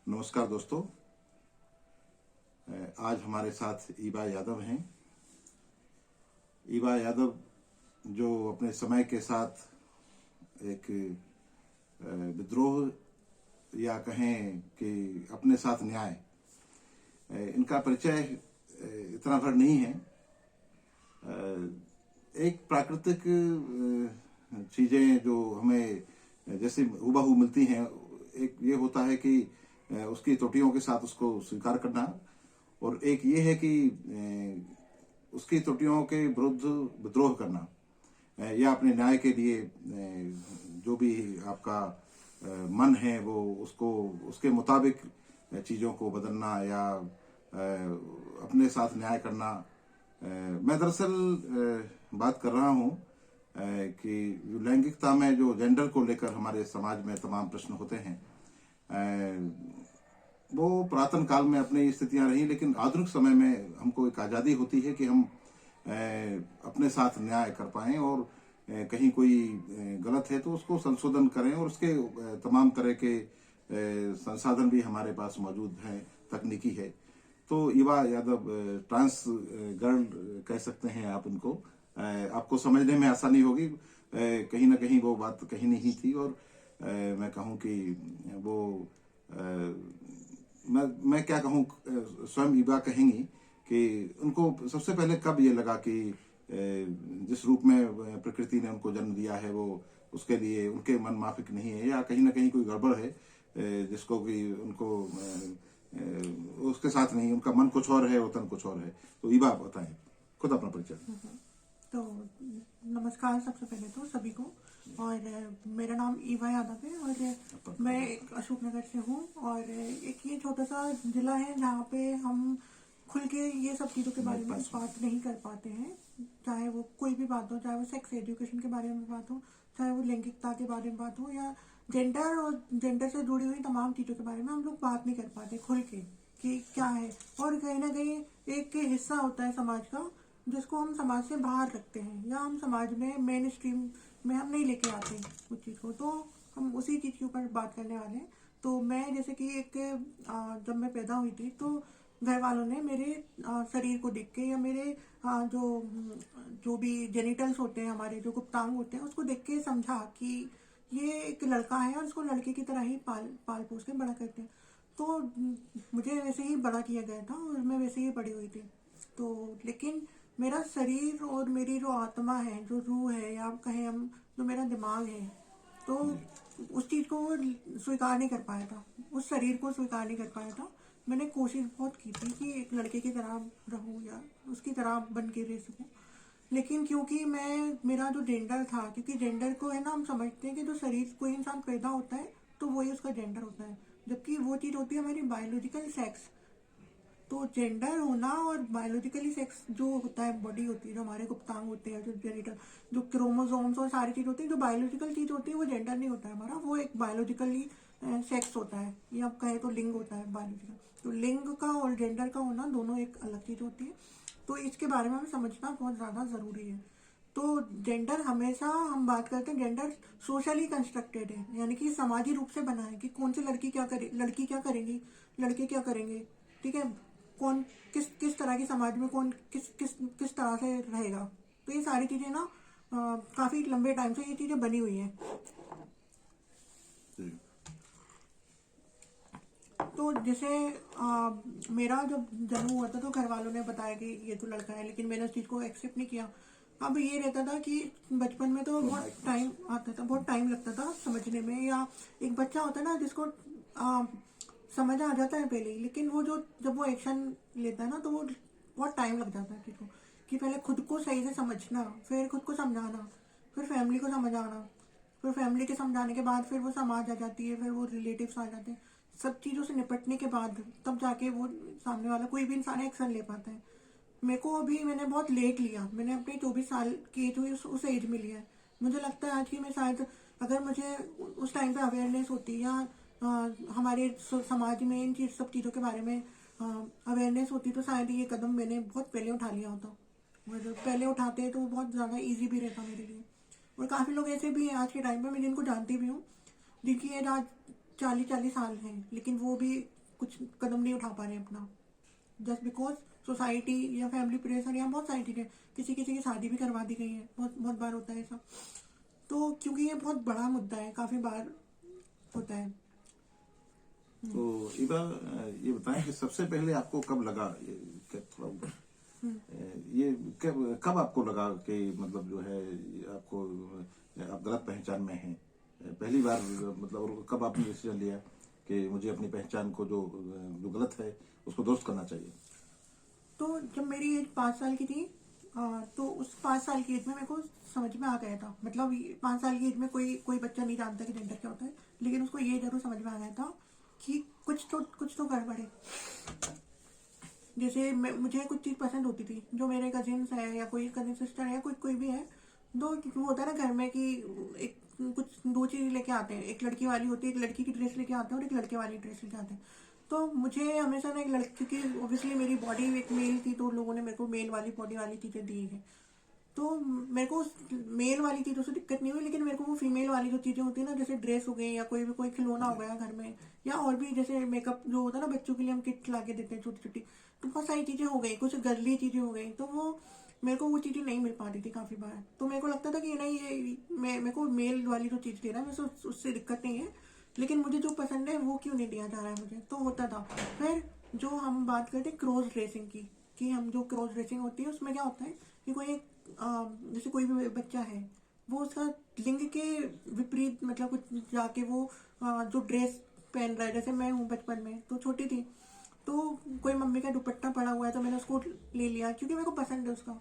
नमस्कार दोस्तों। आज हमारे साथ ईबा यादव हैं। ईबा यादव जो अपने समय के साथ एक विद्रोह या कहें कि अपने साथ न्याय, इनका परिचय इतना भर नहीं है। एक प्राकृतिक चीज़ें जो हमें जैसे हुबहू मिलती हैं, एक ये होता है कि उसकी त्रुटियों के साथ उसको स्वीकार करना, और एक ये है कि उसकी त्रुटियों के विरुद्ध विद्रोह करना, या अपने न्याय के लिए जो भी आपका मन है वो उसको उसके मुताबिक चीज़ों को बदलना या अपने साथ न्याय करना। मैं दरअसल बात कर रहा हूँ कि लैंगिकता में जो जेंडर को लेकर हमारे समाज में तमाम प्रश्न होते हैं, वो पुरातन काल में अपनी स्थितियां रही, लेकिन आधुनिक समय में हमको एक आज़ादी होती है कि हम अपने साथ न्याय कर पाएं, और कहीं कोई गलत है तो उसको संशोधन करें, और उसके तमाम तरह के संसाधन भी हमारे पास मौजूद हैं, तकनीकी है। तो ईबा यादव ट्रांस गर्ल कह सकते हैं आप उनको। आपको समझने में आसानी होगी, कहीं ना कहीं वो बात कहीं नहीं थी, और मैं कहूँ कि वो मैं क्या कहूँ, स्वयं ईबा कहेंगी कि उनको सबसे पहले कब ये लगा कि जिस रूप में प्रकृति ने उनको जन्म दिया है वो उसके लिए उनके मन माफिक नहीं है, या कहीं ना कहीं कोई गड़बड़ है जिसको कि उनको उसके साथ नहीं, उनका मन कुछ और है, वतन कुछ और है। तो ईबा आप बताएं खुद अपना परिचय। तो नमस्कार सबसे पहले तो सभी को, और मेरा नाम ईबा यादव है और मैं अशोकनगर से हूँ। और एक ये छोटा सा जिला है जहाँ पे हम खुल के ये सब चीज़ों के बारे में बात नहीं कर पाते हैं, चाहे वो कोई भी बात हो, चाहे वो सेक्स एजुकेशन के बारे में बात हो, चाहे वो लैंगिकता के बारे में बात हो, या जेंडर और जेंडर से जुड़ी हुई तमाम चीज़ों के बारे में हम लोग बात नहीं कर पाते खुल के कि क्या है। और कहीं ना कहीं एक हिस्सा होता है समाज का जिसको हम समाज से बाहर रखते हैं, या हम समाज में मेन स्ट्रीम में हम नहीं लेके आते उस चीज़ को। तो हम उसी चीज़ के ऊपर बात करने वाले हैं। तो मैं जैसे कि जब मैं पैदा हुई थी तो घर वालों ने मेरे शरीर को देख के, या मेरे जो भी जेनिटल्स होते हैं, हमारे जो गुप्तांग होते हैं, उसको देख के समझा कि ये एक लड़का है और इसको लड़के की तरह ही पाल पोस के बड़ा करते हैं। तो मुझे वैसे ही बड़ा किया गया था और मैं वैसे ही बड़ी हुई थी। तो लेकिन मेरा शरीर और मेरी जो आत्मा है, जो रूह है, या कहें हम जो मेरा दिमाग है, तो उस चीज़ को स्वीकार नहीं कर पाया था, उस शरीर को स्वीकार नहीं कर पाया था। मैंने कोशिश बहुत की थी कि एक लड़के की तरह रहूं या उसकी तरह बन के रह सकूं, लेकिन क्योंकि मेरा जो जेंडर था, क्योंकि जेंडर को है ना, हम समझते हैं कि जो शरीर कोई इंसान पैदा होता है तो वही उसका जेंडर होता है, जबकि वो चीज़ होती है हमारी बायोलॉजिकल सेक्स। तो जेंडर होना और बायोलॉजिकली सेक्स जो होता है, बॉडी होती है, जो हमारे गुप्तांग होते हैं, जो जेनिटल, जो क्रोमोसोम्स और सारी चीज़ होती है, जो बायोलॉजिकल चीज़ होती है, वो जेंडर नहीं होता है हमारा, वो एक बायोलॉजिकली सेक्स होता है, या आप कहें तो लिंग होता है बायोलॉजिकल। तो लिंग का और जेंडर का होना दोनों एक अलग चीज़ होती है। तो इसके बारे में हमें समझना बहुत ज़्यादा ज़रूरी है। तो जेंडर हमेशा हम बात करते हैं, जेंडर सोशली कंस्ट्रक्टेड है, यानी कि समाजी रूप से बना है कि कौन सी लड़की क्या करे, लड़की क्या करेंगी, लड़के क्या करेंगे, ठीक है, कौन किस किस तरह की समाज में कौन किस किस किस तरह से रहेगा। तो ये सारी चीज़ें ना काफ़ी लंबे टाइम से ये चीज़ें बनी हुई हैं। तो जैसे मेरा जब जन्म हुआ था तो घर वालों ने बताया कि ये तो लड़का है, लेकिन मैंने उस चीज़ को एक्सेप्ट नहीं किया। अब ये रहता था कि बचपन में तो बहुत टाइम आता था, बहुत टाइम लगता था समझने में, या एक बच्चा होता है ना जिसको समझ आ जाता है पहले ही, लेकिन वो जो जब वो एक्शन लेता है ना तो वो बहुत टाइम लग जाता है चीज़ को, कि पहले खुद को सही से समझना, फिर खुद को समझाना, फिर फैमिली को समझाना, फिर फैमिली के समझाने के बाद फिर वो समाज आ जाती है, फिर वो रिलेटिव्स आ जाते हैं। सब चीज़ों से निपटने के बाद तब जाके वो सामने वाला कोई भी इंसान एक्शन ले पाता है। मेरे को अभी मैंने बहुत लेट लिया, मैंने अपने 24 साल की एज हुई उस एज में लिया है। मुझे लगता है आज की मैं शायद, अगर मुझे उस टाइम पे अवेयरनेस होती, या हमारे समाज में इन सब चीज़ों के बारे में अवेयरनेस होती, तो शायद ये कदम मैंने बहुत पहले उठा लिया होता। और पहले उठाते तो बहुत ज़्यादा ईजी भी रहता मेरे लिए। और काफ़ी लोग ऐसे भी हैं आज के टाइम पे, मैं जिनको जानती भी हूँ, जिनकी एज आज 40-40 साल हैं, लेकिन वो भी कुछ कदम नहीं उठा पा रहे अपना, जस्ट बिकॉज सोसाइटी या फैमिली प्रेशर या बहुत सारी चीज़ें, किसी किसी की शादी भी करवा दी गई है, बहुत बहुत बार होता है ऐसा। तो क्योंकि ये बहुत बड़ा मुद्दा है, काफ़ी बार होता है। तो इबा, ये बताएं कि सबसे पहले आपको कब लगा, थोड़ा ऊपर, ये कब आपको लगा कि मतलब जो है आपको, आप गलत पहचान में हैं पहली बार, मतलब और कब आपने डिसीजन लिया कि मुझे अपनी पहचान को जो जो गलत है उसको दुरुस्त करना चाहिए? तो जब मेरी एज 5 साल की थी, तो उस 5 साल की एज में मेरे को समझ में आ गया था, मतलब 5 साल की एज में कोई बच्चा नहीं जानता कि जेंडर क्या होता है, लेकिन उसको ये जरूर समझ में आ गया था कि कुछ तो गड़बड़ है। जैसे मुझे कुछ चीज़ पसंद होती थी, जो मेरे कजिन्स है या कोई कजिन सिस्टर है, कोई भी है, दो वो होता है ना घर में कि एक कुछ दो चीज़ लेके आते हैं, एक लड़की वाली होती है, एक लड़की की ड्रेस लेके आते हैं और एक लड़के वाली ड्रेस लेके आते हैं। तो मुझे हमेशा ना एक लड़की, क्योंकि ऑब्वियसली मेरी बॉडी एक मेल थी, तो लोगों ने मेरे को मेल वाली बॉडी वाली चीज़ें दी है, तो मेरे को मेल वाली चीज़ों से दिक्कत नहीं हुई, लेकिन मेरे को वो फीमेल वाली जो चीज़ें होती है ना, जैसे ड्रेस हो गई या कोई खिलौना हो गया घर में, या और भी जैसे मेकअप जो होता है ना, बच्चों के लिए हम किट ला के देते हैं छोटी छोटी, तो बहुत सारी चीज़ें हो गई, कुछ गर्ली चीज़ें हो गई, तो वो मेरे को वो चीज़ें नहीं मिल पाती थी काफ़ी बार। तो मेरे को लगता था कि नहीं, ये मेरे को मेल वाली जो चीज़ दे रहा है वैसे उससे दिक्कत नहीं है, लेकिन मुझे जो पसंद है वो क्यों नहीं दिया जा रहा है मुझे, तो होता था। फिर जो हम बात करते हैं क्रॉस ड्रेसिंग की, कि हम जो क्रॉस ड्रेसिंग होती है उसमें क्या होता है कि कोई एक जैसे कोई भी बच्चा है, वो उसका लिंग के विपरीत, मतलब कुछ जाके वो जो ड्रेस पहन रहा है, जैसे मैं हूँ बचपन में तो छोटी थी, तो कोई मम्मी का दुपट्टा पड़ा हुआ है तो मैंने उसको ले लिया क्योंकि मेरे को पसंद है उसका,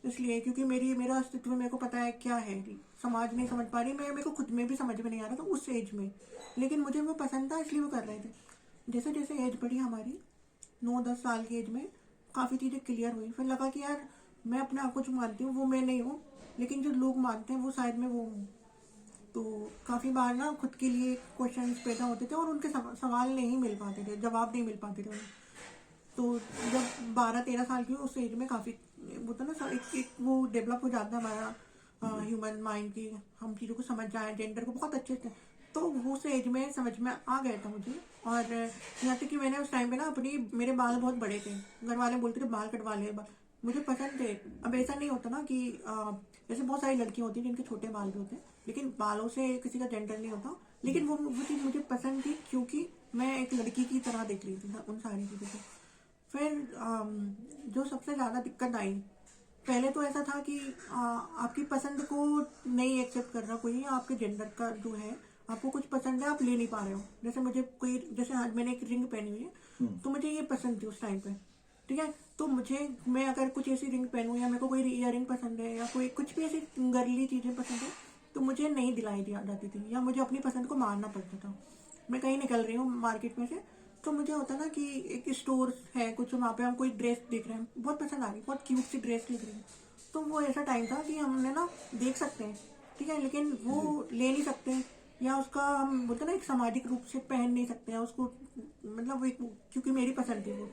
इसलिए क्योंकि मेरा अस्तित्व मेरे को पता है क्या है, समाज नहीं समझ पा रही, मेरे को खुद में भी समझ में नहीं आ रहा था उस एज में, लेकिन मुझे वो पसंद था इसलिए वो कर रहे थे। जैसे जैसे एज बढ़ी हमारी, 9-10 साल की एज में काफ़ी चीज़ें क्लियर हुई, फिर लगा कि यार मैं अपने आप को जो मानती हूँ वो मैं नहीं हूँ, लेकिन जो लोग मानते हैं वो शायद मैं वो हूँ। तो काफ़ी बार ना खुद के लिए क्वेश्चंस पैदा होते थे और उनके सवाल नहीं मिल पाते थे, जवाब नहीं मिल पाते थे उन्हें। तो जब 12-13 साल की उस एज में काफ़ी वो था ना, एक वो डेवलप हो जाता है हमारा ह्यूमन माइंड की, हम चीज़ों को समझ जाए, जेंडर को बहुत अच्छे से, तो वो उस एज में समझ में आ गया था मुझे। और यहाँ तक कि मैंने उस टाइम पे ना मेरे बाल बहुत बड़े थे, घर वाले बोलते थे बाल कटवा ले, मुझे पसंद थे। अब ऐसा नहीं होता ना कि जैसे बहुत सारी लड़कियां होती हैं जिनके छोटे बाल भी होते हैं, लेकिन बालों से किसी का जेंडर नहीं होता, लेकिन वो चीज़ मुझे पसंद थी क्योंकि मैं एक लड़की की तरह देख रही थी उन सारी चीज़ों को। फिर जो सबसे ज़्यादा दिक्कत आई, पहले तो ऐसा था कि आपकी पसंद को नहीं एक्सेप्ट कर रहा कोई, आपके जेंडर का जो है, आपको कुछ पसंद है आप ले नहीं पा रहे हो। जैसे मुझे कोई, जैसे आज मैंने एक रिंग पहनी हुई है, तो मुझे ये पसंद थी उस टाइम पे, ठीक है, तो मैं अगर कुछ ऐसी रिंग पहनूं या मेरे को कोई ईयर रिंग पसंद है या कोई कुछ भी ऐसी गर्ली चीज़ें पसंद है, तो मुझे नहीं दिलाई जाती थी, या मुझे अपनी पसंद को मानना पड़ता था। मैं कहीं निकल रही हूँ मार्केट में से, तो मुझे होता ना कि एक स्टोर है कुछ, वहाँ पे हम कोई ड्रेस देख रहे हैं, बहुत पसंद आ गई, बहुत क्यूट सी ड्रेस दिख रही है, तो वो ऐसा टाइम था कि हमने ना देख सकते हैं, ठीक है, लेकिन वो ले नहीं सकते, या उसका हम बोलते ना एक सामाजिक रूप से पहन नहीं सकते हैं उसको, मतलब वो क्योंकि मेरी पसंद थी वो।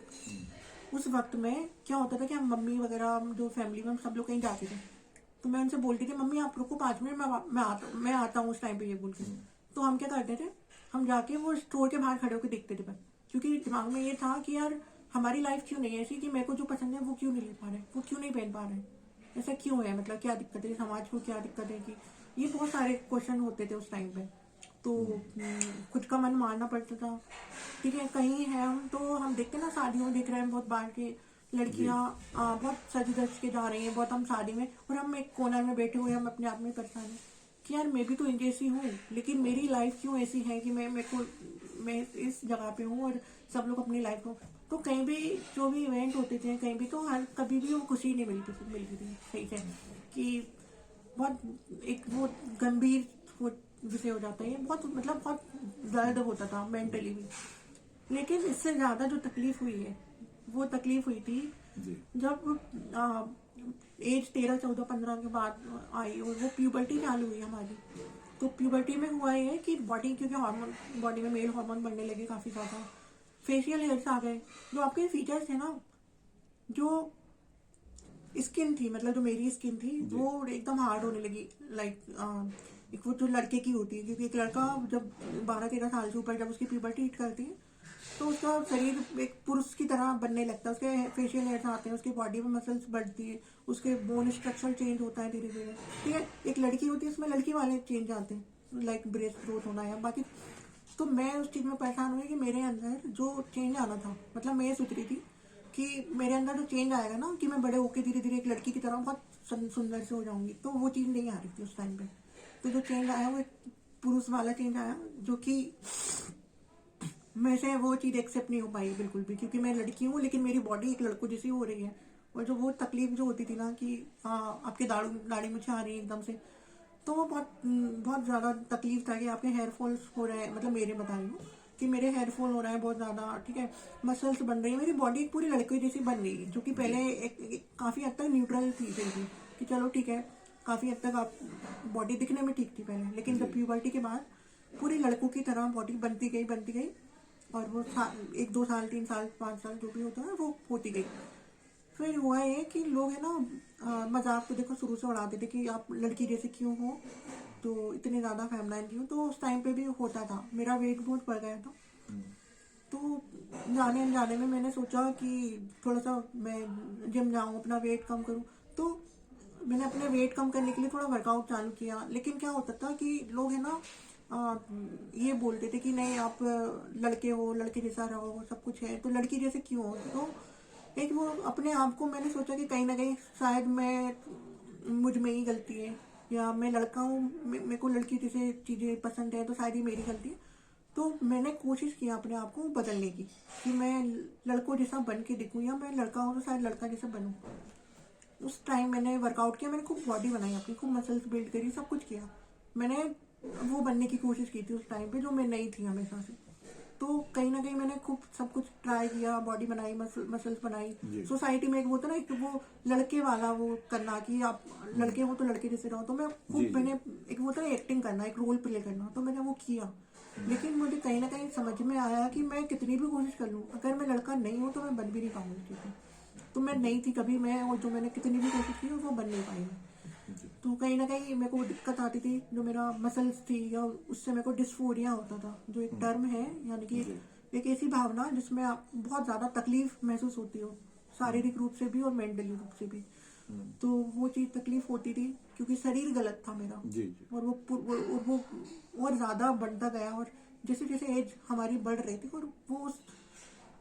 उस वक्त में क्या होता था कि हम मम्मी वगैरह, हम जो फैमिली में हम सब लोग कहीं जाते थे, तो मैं उनसे बोलती थी मम्मी आप रुको 5 मिनट, मैं आता हूँ उस टाइम पे, ये बोल के। तो हम क्या करते थे, हम जाके वो स्टोर के बाहर खड़े होकर देखते थे बस, क्योंकि दिमाग में ये था कि यार हमारी लाइफ क्यों नहीं है ऐसी कि मेरे को जो पसंद है वो क्यों नहीं ले पा रहे, वो क्यों नहीं पहन पा रहे, ऐसा क्यों है, मतलब क्या दिक्कत है, समाज को क्या दिक्कत है, कि ये बहुत सारे क्वेश्चन होते थे उस टाइम पे। तो खुद का मन मारना पड़ता था, ठीक है, कहीं है हम, तो हम देखते ना शादियों में देख रहे हैं बहुत बार के लड़कियां बहुत सज धज के जा रही हैं, बहुत हम शादी में, और हम एक कोनर में बैठे हुए, हम अपने आप में परेशान हैं कि यार मैं भी तो जैसी हूँ, लेकिन मेरी लाइफ क्यों ऐसी है कि मैं इस जगह पे हूँ और सब लोग अपनी लाइफ को। तो कहीं भी जो भी इवेंट होते थे कहीं भी, तो हर कभी भी वो खुशी नहीं मिलती थी सही से, कि बहुत एक वो गंभीर विषय हो जाता है, बहुत मतलब बहुत दर्द होता था मेंटली भी। लेकिन इससे ज्यादा जो तकलीफ हुई है, वो तकलीफ हुई थी जब एज 13-14-15 के बाद आई और वो प्यूबर्टी चालू हुई हमारी। तो प्यूबर्टी में हुआ ये कि बॉडी, क्योंकि हार्मोन बॉडी में मेल हार्मोन बढ़ने लगे काफी ज्यादा, फेशियल हेयर्स आ गए, जो आपके फीचर्स थे ना, जो स्किन थी, मतलब जो मेरी स्किन थी वो एकदम हार्ड होने लगी, लाइक एक वो जो लड़के की होती है, क्योंकि एक लड़का जब 12-13 साल से ऊपर जब उसकी प्यूबर्टी हिट करती है तो उसका शरीर एक पुरुष की तरह बनने लगता है, उसके फेशियल हेयर्स आते हैं, उसकी बॉडी में मसल्स बढ़ती है, उसके बोन स्ट्रक्चर चेंज होता है धीरे धीरे, ठीक है। एक लड़की होती है उसमें लड़की वाले चेंज आते हैं, लाइक ब्रेस्ट ग्रोथ होना या बाकी। तो मैं उस चीज़ में परेशान हुई कि मेरे अंदर जो चेंज आना था, मतलब मैं ये सोच रही थी कि मेरे अंदर जो चेंज आएगा ना, कि मैं बड़े होके धीरे धीरे एक लड़की की तरह बहुत सुंदर से हो जाऊंगी, तो वो चीज़ नहीं आ रही थी उस टाइम पे। तो जो चेंज आया वो एक पुरुष वाला चेंज आया, जो कि मेरे से वो चीज़ एक्सेप्ट नहीं हो पाई बिल्कुल भी, क्योंकि मैं लड़की हूँ लेकिन मेरी बॉडी एक लड़कों जैसी हो रही है। और जो वो तकलीफ जो होती थी ना कि आपके दाढ़ी मुझे आ रही है एकदम से, तो वो बहुत ज़्यादा तकलीफ था कि आपके हेयर फॉल्स हो रहे हैं, मतलब मेरे बता रही हूँ कि मेरे हेयर फॉल हो रहा है बहुत ज़्यादा, ठीक है। मसल्स बन रही है, मेरी बॉडी एक पूरी लड़के जैसी बन गई है, जो कि पहले एक काफ़ी हद तक न्यूट्रल थी फिर कि चलो ठीक है, काफ़ी हद तक आप बॉडी दिखने में ठीक थी पहले, लेकिन जब प्यूबर्टी के बाद पूरी लड़कों की तरह बॉडी बनती गई और वो 1-2 साल 3 साल 5 साल जो भी होता है वो होती गई। फिर हुआ ये कि लोग है ना मजाक तो देखो शुरू से उड़ाते थे कि आप लड़की जैसे क्यों हो, तो इतने ज़्यादा फेमिनाइन क्यों। तो उस टाइम पे भी होता था, मेरा वेट बहुत बढ़ गया था। तो जाने अनजाने में मैंने सोचा कि थोड़ा सा मैं जिम जाऊँ, अपना वेट कम करूँ। तो मैंने अपने वेट कम करने के लिए थोड़ा वर्कआउट चालू किया, लेकिन क्या होता था कि लोग है ना ये बोलते थे कि नहीं आप लड़के हो, लड़के जैसा रहो, सब कुछ है तो लड़की जैसे क्यों हो। तो एक वो अपने आप को मैंने सोचा कि कहीं ना कहीं शायद मुझ में ही गलती है, या मैं लड़का हूँ, मेरे को लड़की जैसे चीज़ें पसंद है, तो शायद ही मेरी गलती है। तो मैंने कोशिश की अपने आप को बदलने की कि मैं लड़कों जैसा बन के दिखूँ, या मैं लड़का हूँ तो शायद लड़का जैसा बनूँ। उस टाइम मैंने वर्कआउट किया, मैंने खूब बॉडी बनाई अपनी, खूब मसल्स बिल्ड करी, सब कुछ किया। मैंने वो बनने की कोशिश की थी उस टाइम पे, जो मैं नहीं थी हमेशा से। तो कहीं ना कहीं मैंने खूब सब कुछ ट्राई किया, बॉडी बनाई, मसल्स बनाई। सोसाइटी में एक वो होता ना, एक वो लड़के वाला वो करना कि आप लड़के हो तो लड़के जैसे रहो, तो मैं खूब मैंने एक वो होता ना एक्टिंग करना, एक रोल प्ले करना, तो मैंने वो किया। लेकिन मुझे कहीं ना कहीं समझ में आया कि मैं कितनी भी कोशिश कर लूँ, अगर मैं लड़का नहीं हूँ तो मैं बन भी नहीं पाऊंगी, ठीक है। तो मैं नहीं थी कभी मैं, और जो मैंने कितनी भी कोशिश की वो बन नहीं पाई मैं। तो कहीं ना कहीं मेरे को दिक्कत आती थी, जो मेरा मसल्स थी, या उससे मेरे को डिस्फोरिया होता था, जो एक टर्म है, यानी कि एक ऐसी भावना जिसमें आप बहुत ज़्यादा तकलीफ महसूस होती हो, शारीरिक रूप से भी और मेंटली रूप से भी। तो वो चीज़ तकलीफ होती थी क्योंकि शरीर गलत था मेरा। और वो और ज़्यादा बढ़ता गया, और जैसे जैसे एज हमारी बढ़ रही थी, और वो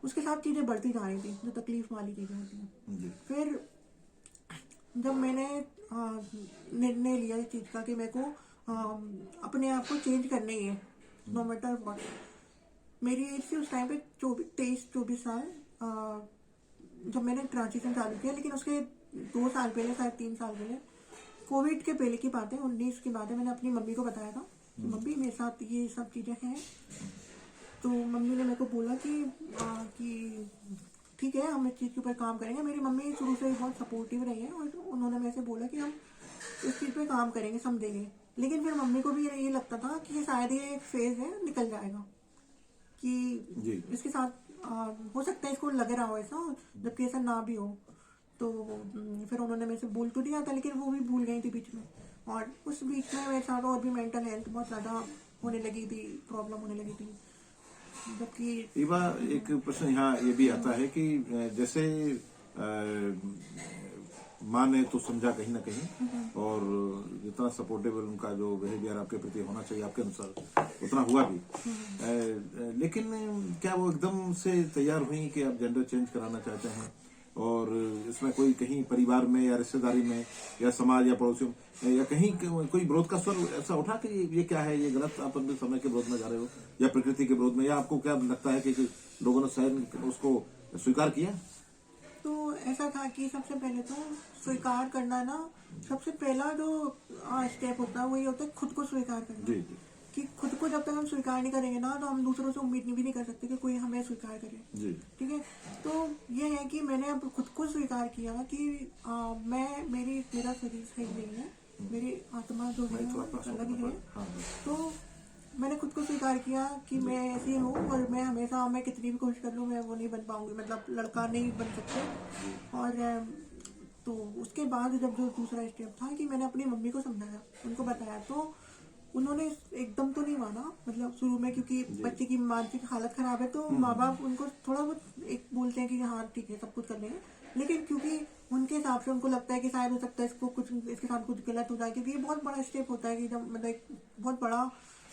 उसके साथ चीज़ें बढ़ती जा रही थी, जो तकलीफ वाली चीज़ें होती हैं। फिर जब मैंने निर्णय लिया इस चीज़ का कि मेरे को अपने आप को चेंज करना ही है, नो मैटर व्हाट। मेरी एज थी उस टाइम पे 23-24 साल, जब मैंने ट्रांजिशन चालू किया। लेकिन उसके 2 साल पहले, शायद 3 साल पहले, कोविड के पहले की बात है, 19 की बात है, मैंने अपनी मम्मी को बताया था कि मम्मी मेरे साथ ये सब चीज़ें हैं। तो मम्मी ने मेरे को बोला कि ठीक है, हम इस चीज़ के ऊपर काम करेंगे। मेरी मम्मी शुरू से बहुत सपोर्टिव रही है, और उन्होंने मेरे से बोला कि हम इस चीज़ पे काम करेंगे, समझेंगे। लेकिन फिर मम्मी को भी ये लगता था कि शायद ये एक फेज है, निकल जाएगा, कि इसके साथ हो सकता है इसको लग रहा हो ऐसा, जबकि ऐसा ना भी हो। तो फिर उन्होंने मेरे से बोल तो दिया था, लेकिन वो भी भूल गई थी बीच में। और उस बीच में मेरे साथ और भी मेंटल हेल्थ बहुत ज़्यादा होने लगी थी, प्रॉब्लम होने लगी थी। जबकि इवा, एक प्रश्न यहाँ ये भी आता है कि जैसे माँ ने तो समझा कहीं ना कहीं, और जितना सपोर्टेबल उनका जो बिहेवियर आपके प्रति होना चाहिए आपके अनुसार उतना हुआ भी, लेकिन क्या वो एकदम से तैयार हुई कि आप जेंडर चेंज कराना चाहते हैं, और इसमें कोई कहीं परिवार में या रिश्तेदारी में या समाज या पड़ोसियों में या कहीं कोई विरोध का स्वर ऐसा उठा कि ये क्या है, ये गलत, आप अपने समय के विरोध में जा रहे हो या प्रकृति के विरोध में, या आपको क्या लगता है कि लोगों ने शायद उसको स्वीकार किया? तो ऐसा था कि सबसे पहले तो स्वीकार करना ना, सबसे पहला जो स्टेप होता है वो ये होता है खुद को स्वीकार करना। जी जी। कि खुद को जब तक हम स्वीकार नहीं करेंगे ना, तो हम दूसरों से उम्मीद भी नहीं कर सकते कि कोई हमें स्वीकार करे। जी। ठीक है। तो ये है कि मैंने अब खुद को स्वीकार किया कि मेरा शरीर सही नहीं है, मेरी आत्मा जो है अलग है। तो मैंने खुद को स्वीकार किया कि मैं ऐसी हूँ, और मैं कितनी भी कोशिश कर लूँ मैं वो नहीं बन पाऊंगी, मतलब लड़का नहीं बन सकते। और तो उसके बाद जब जो दूसरा स्टेप था कि मैंने अपनी मम्मी को समझाया, उनको बताया, तो उन्होंने एकदम तो नहीं माना, मतलब शुरू में, क्योंकि बच्चे की मानसिक हालत खराब है तो माँ बाप उनको थोड़ा बहुत एक बोलते हैं कि हाँ ठीक है सब कुछ कर लेंगे, लेकिन क्योंकि उनके हिसाब से उनको लगता है कि शायद हो सकता है इसको कुछ, इसके साथ कुछ गलत हो जाए, क्योंकि ये बहुत बड़ा स्टेप होता है कि जब मतलब एक बहुत बड़ा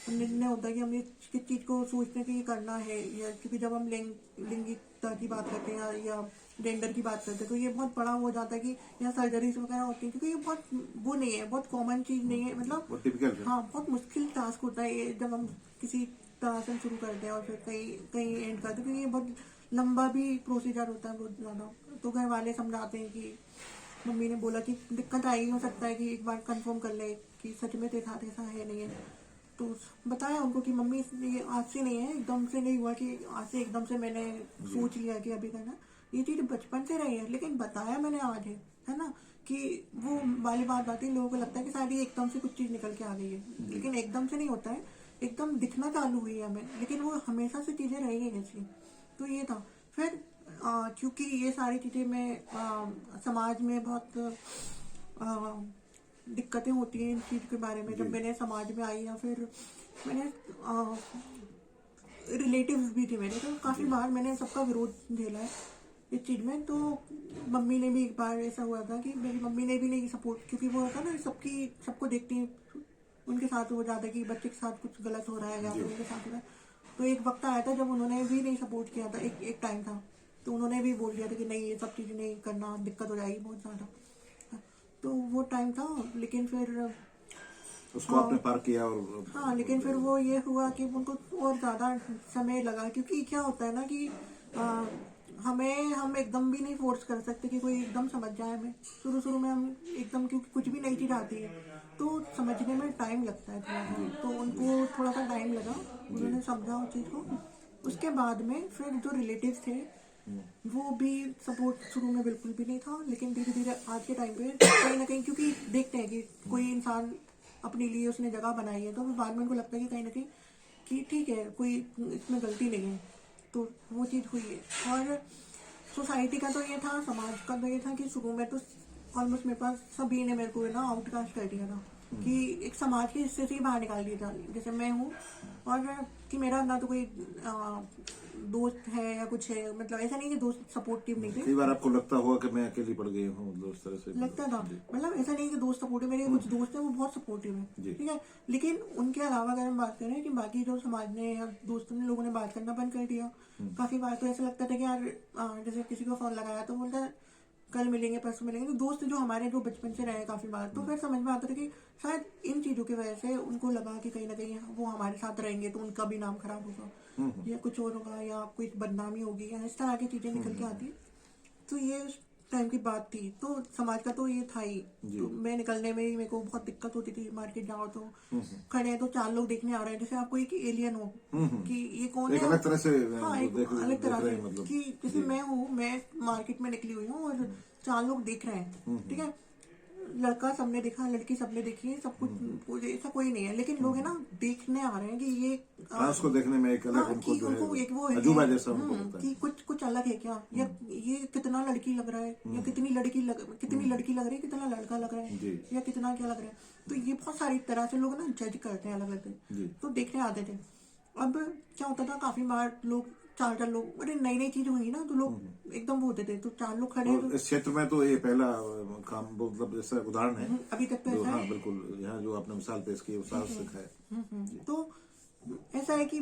निर्णय होता है कि हमें किस चीज को सोचने के लिए करना है, या क्योंकि जब हम लैंगिकता की बात करते हैं या जेंडर की बात करते हैं तो ये बहुत बड़ा हो जाता है कि यहाँ सर्जरीज वगैरह होती है, क्योंकि ये बहुत वो नहीं है, बहुत कॉमन चीज नहीं है, मतलब वो टिपिकल है। हाँ बहुत मुश्किल टास्क होता है ये जब हम किसी तरह से शुरू करते हैं और फिर कहीं कहीं एंड करते हैं, क्योंकि ये बहुत लंबा भी प्रोसीजर होता है बहुत ज़्यादा। तो घर वाले समझाते हैं कि मम्मी ने बोला कि दिक्कत आई हो सकता है कि एक बार कंफर्म कर ले कि सच में तेरे साथ ऐसा है नहीं है। तो बताया उनको कि मम्मी ये आज से नहीं है, एकदम से नहीं हुआ कि आज से एकदम से मैंने सोच लिया कि अभी करना, ये चीज़ बचपन से रही है, लेकिन बताया मैंने आज है ना, कि वो वाली बात आती है, लोगों को लगता है कि शायद ये एकदम से कुछ चीज़ निकल के आ गई है, लेकिन एकदम से नहीं होता है, एकदम दिखना चालू हुई है हमें, लेकिन वो हमेशा से चीज़ें रही हैं ऐसी। तो ये था। फिर क्योंकि ये सारी चीज़ें मैं समाज में बहुत दिक्कतें होती हैं इन चीज़ के बारे में, जब मैंने समाज में आई या फिर मैंने रिलेटिव्स भी थे मेरे, तो काफ़ी बार मैंने सबका विरोध झेला है इस चीज़ में। तो मम्मी ने भी एक बार ऐसा हुआ था कि मेरी मम्मी ने भी नहीं सपोर्ट, क्योंकि वो होता ना सबको देखती है, उनके साथ हो जाता है कि बच्चे के साथ कुछ गलत हो रहा है या फिर उनके साथ हो रहा है। तो एक वक्त आया था जब उन्होंने भी नहीं सपोर्ट किया था, एक टाइम था तो उन्होंने भी बोल दिया था कि नहीं ये सब चीज़ें नहीं करना, दिक्कत हो जाएगी बहुत ज़्यादा। तो वो टाइम था, लेकिन फिर उसको आपने पार किया और हाँ, लेकिन फिर वो ये हुआ कि उनको और ज़्यादा समय लगा, क्योंकि क्या होता है ना कि हम एकदम भी नहीं फोर्स कर सकते कि कोई एकदम समझ जाए हमें। शुरू शुरू में हम एकदम, क्योंकि कुछ भी नई चीज़ आती है तो समझने में टाइम लगता है थोड़ा सा, तो उनको थोड़ा सा टाइम लगा, उन्होंने समझा उस चीज़ को। उसके बाद में फिर जो रिलेटिव्स थे वो भी सपोर्ट शुरू में बिल्कुल भी नहीं था, लेकिन धीरे धीरे आज के टाइम पे कहीं ना कहीं, क्योंकि देखते हैं कि कोई इंसान अपने लिए उसने जगह बनाई है, तो फिर बाद में उनको लगता है कि कहीं ना कहीं कि ठीक है कोई इसमें गलती नहीं है, तो वो चीज़ हुई है। और सोसाइटी का तो ये था, समाज का तो ये था कि शुरू में तो ऑलमोस्ट मेरे पास सभी ने मेरे को ना आउटकास्ट कर दिया था, कि एक समाज के हिस्से से ही बाहर निकाल दिया था, जैसे मैं हूँ, और कि मेरा ना तो कोई दोस्त है या कुछ है, मतलब ऐसा नहीं कि दोस्त सपोर्टिव नहीं थे। कई बार आपको लगता होगा कि मैं अकेली पड़ गई हूँ, मतलब उस तरह से लगता था, मतलब ऐसा नहीं कि दोस्त सपोर्टिव, मेरे कुछ दोस्त हैं वो बहुत सपोर्टिव है, जी। ठीक है, लेकिन उनके अलावा अगर हम बात करें कि बाकी जो समाज ने या दोस्तों ने, लोगों ने बात करना बंद कर दिया। काफी बार तो ऐसा लगता था कि यार जैसे किसी को फोन लगाया तो बोलता है कल मिलेंगे परसों मिलेंगे, तो दोस्त जो हमारे जो बचपन से रहे काफी बार, तो फिर समझ में आता था कि शायद इन चीजों की वजह से उनको लगा कि कहीं ना कहीं वो हमारे साथ रहेंगे तो उनका भी नाम खराब होगा या कुछ और होगा या कोई बदनामी होगी या इस तरह की चीजें निकल के आती। तो ये उस टाइम की बात थी, तो समाज का तो ये था ही। तो मैं निकलने में ही मेरे को बहुत दिक्कत होती थी, मार्केट जाओ तो खड़े हैं तो 4 लोग देखने आ रहे हैं, जैसे आपको एक एलियन हो कि ये कौन एक है। अलग तरह से हाँ, एक अलग तरह से मतलब कि जैसे मैं हूँ, मैं मार्केट में निकली हुई हूँ और 4 लोग देख रहे हैं, ठीक है, लड़का सबने देखा, लड़की सबने देखी है, सब कुछ ऐसा कोई नहीं है, लेकिन लोग है ना देखने आ रहे हैं कि ये ट्रांस को देखने में एक अलग हाँ, उनको कि जो उनको है एक वो है अजूबा जैसा उनको लगता है कि कुछ अलग है क्या, या ये कितना लड़की लग रहा है, या कितनी लड़की लग रही है, कितना लड़का लग रहा है, या कितना क्या लग रहा है। तो ये बहुत सारी तरह से लोग ना जज करते हैं अलग अलग, तो देखने आते थे। अब क्या होता था, काफी बार लोग 4 लोग, अरे नई नई चीज हुई ना तो लोग एकदम वो होते थे, तो 4 लोग खड़े और इस क्षेत्र में तो ये पहला काम, मतलब जैसा उदाहरण है अभी तक तो जो, ऐसा हाँ है। बिल्कुल, यहाँ जो आपने मिसाल पेश की वो साहसिक है। तो ऐसा है कि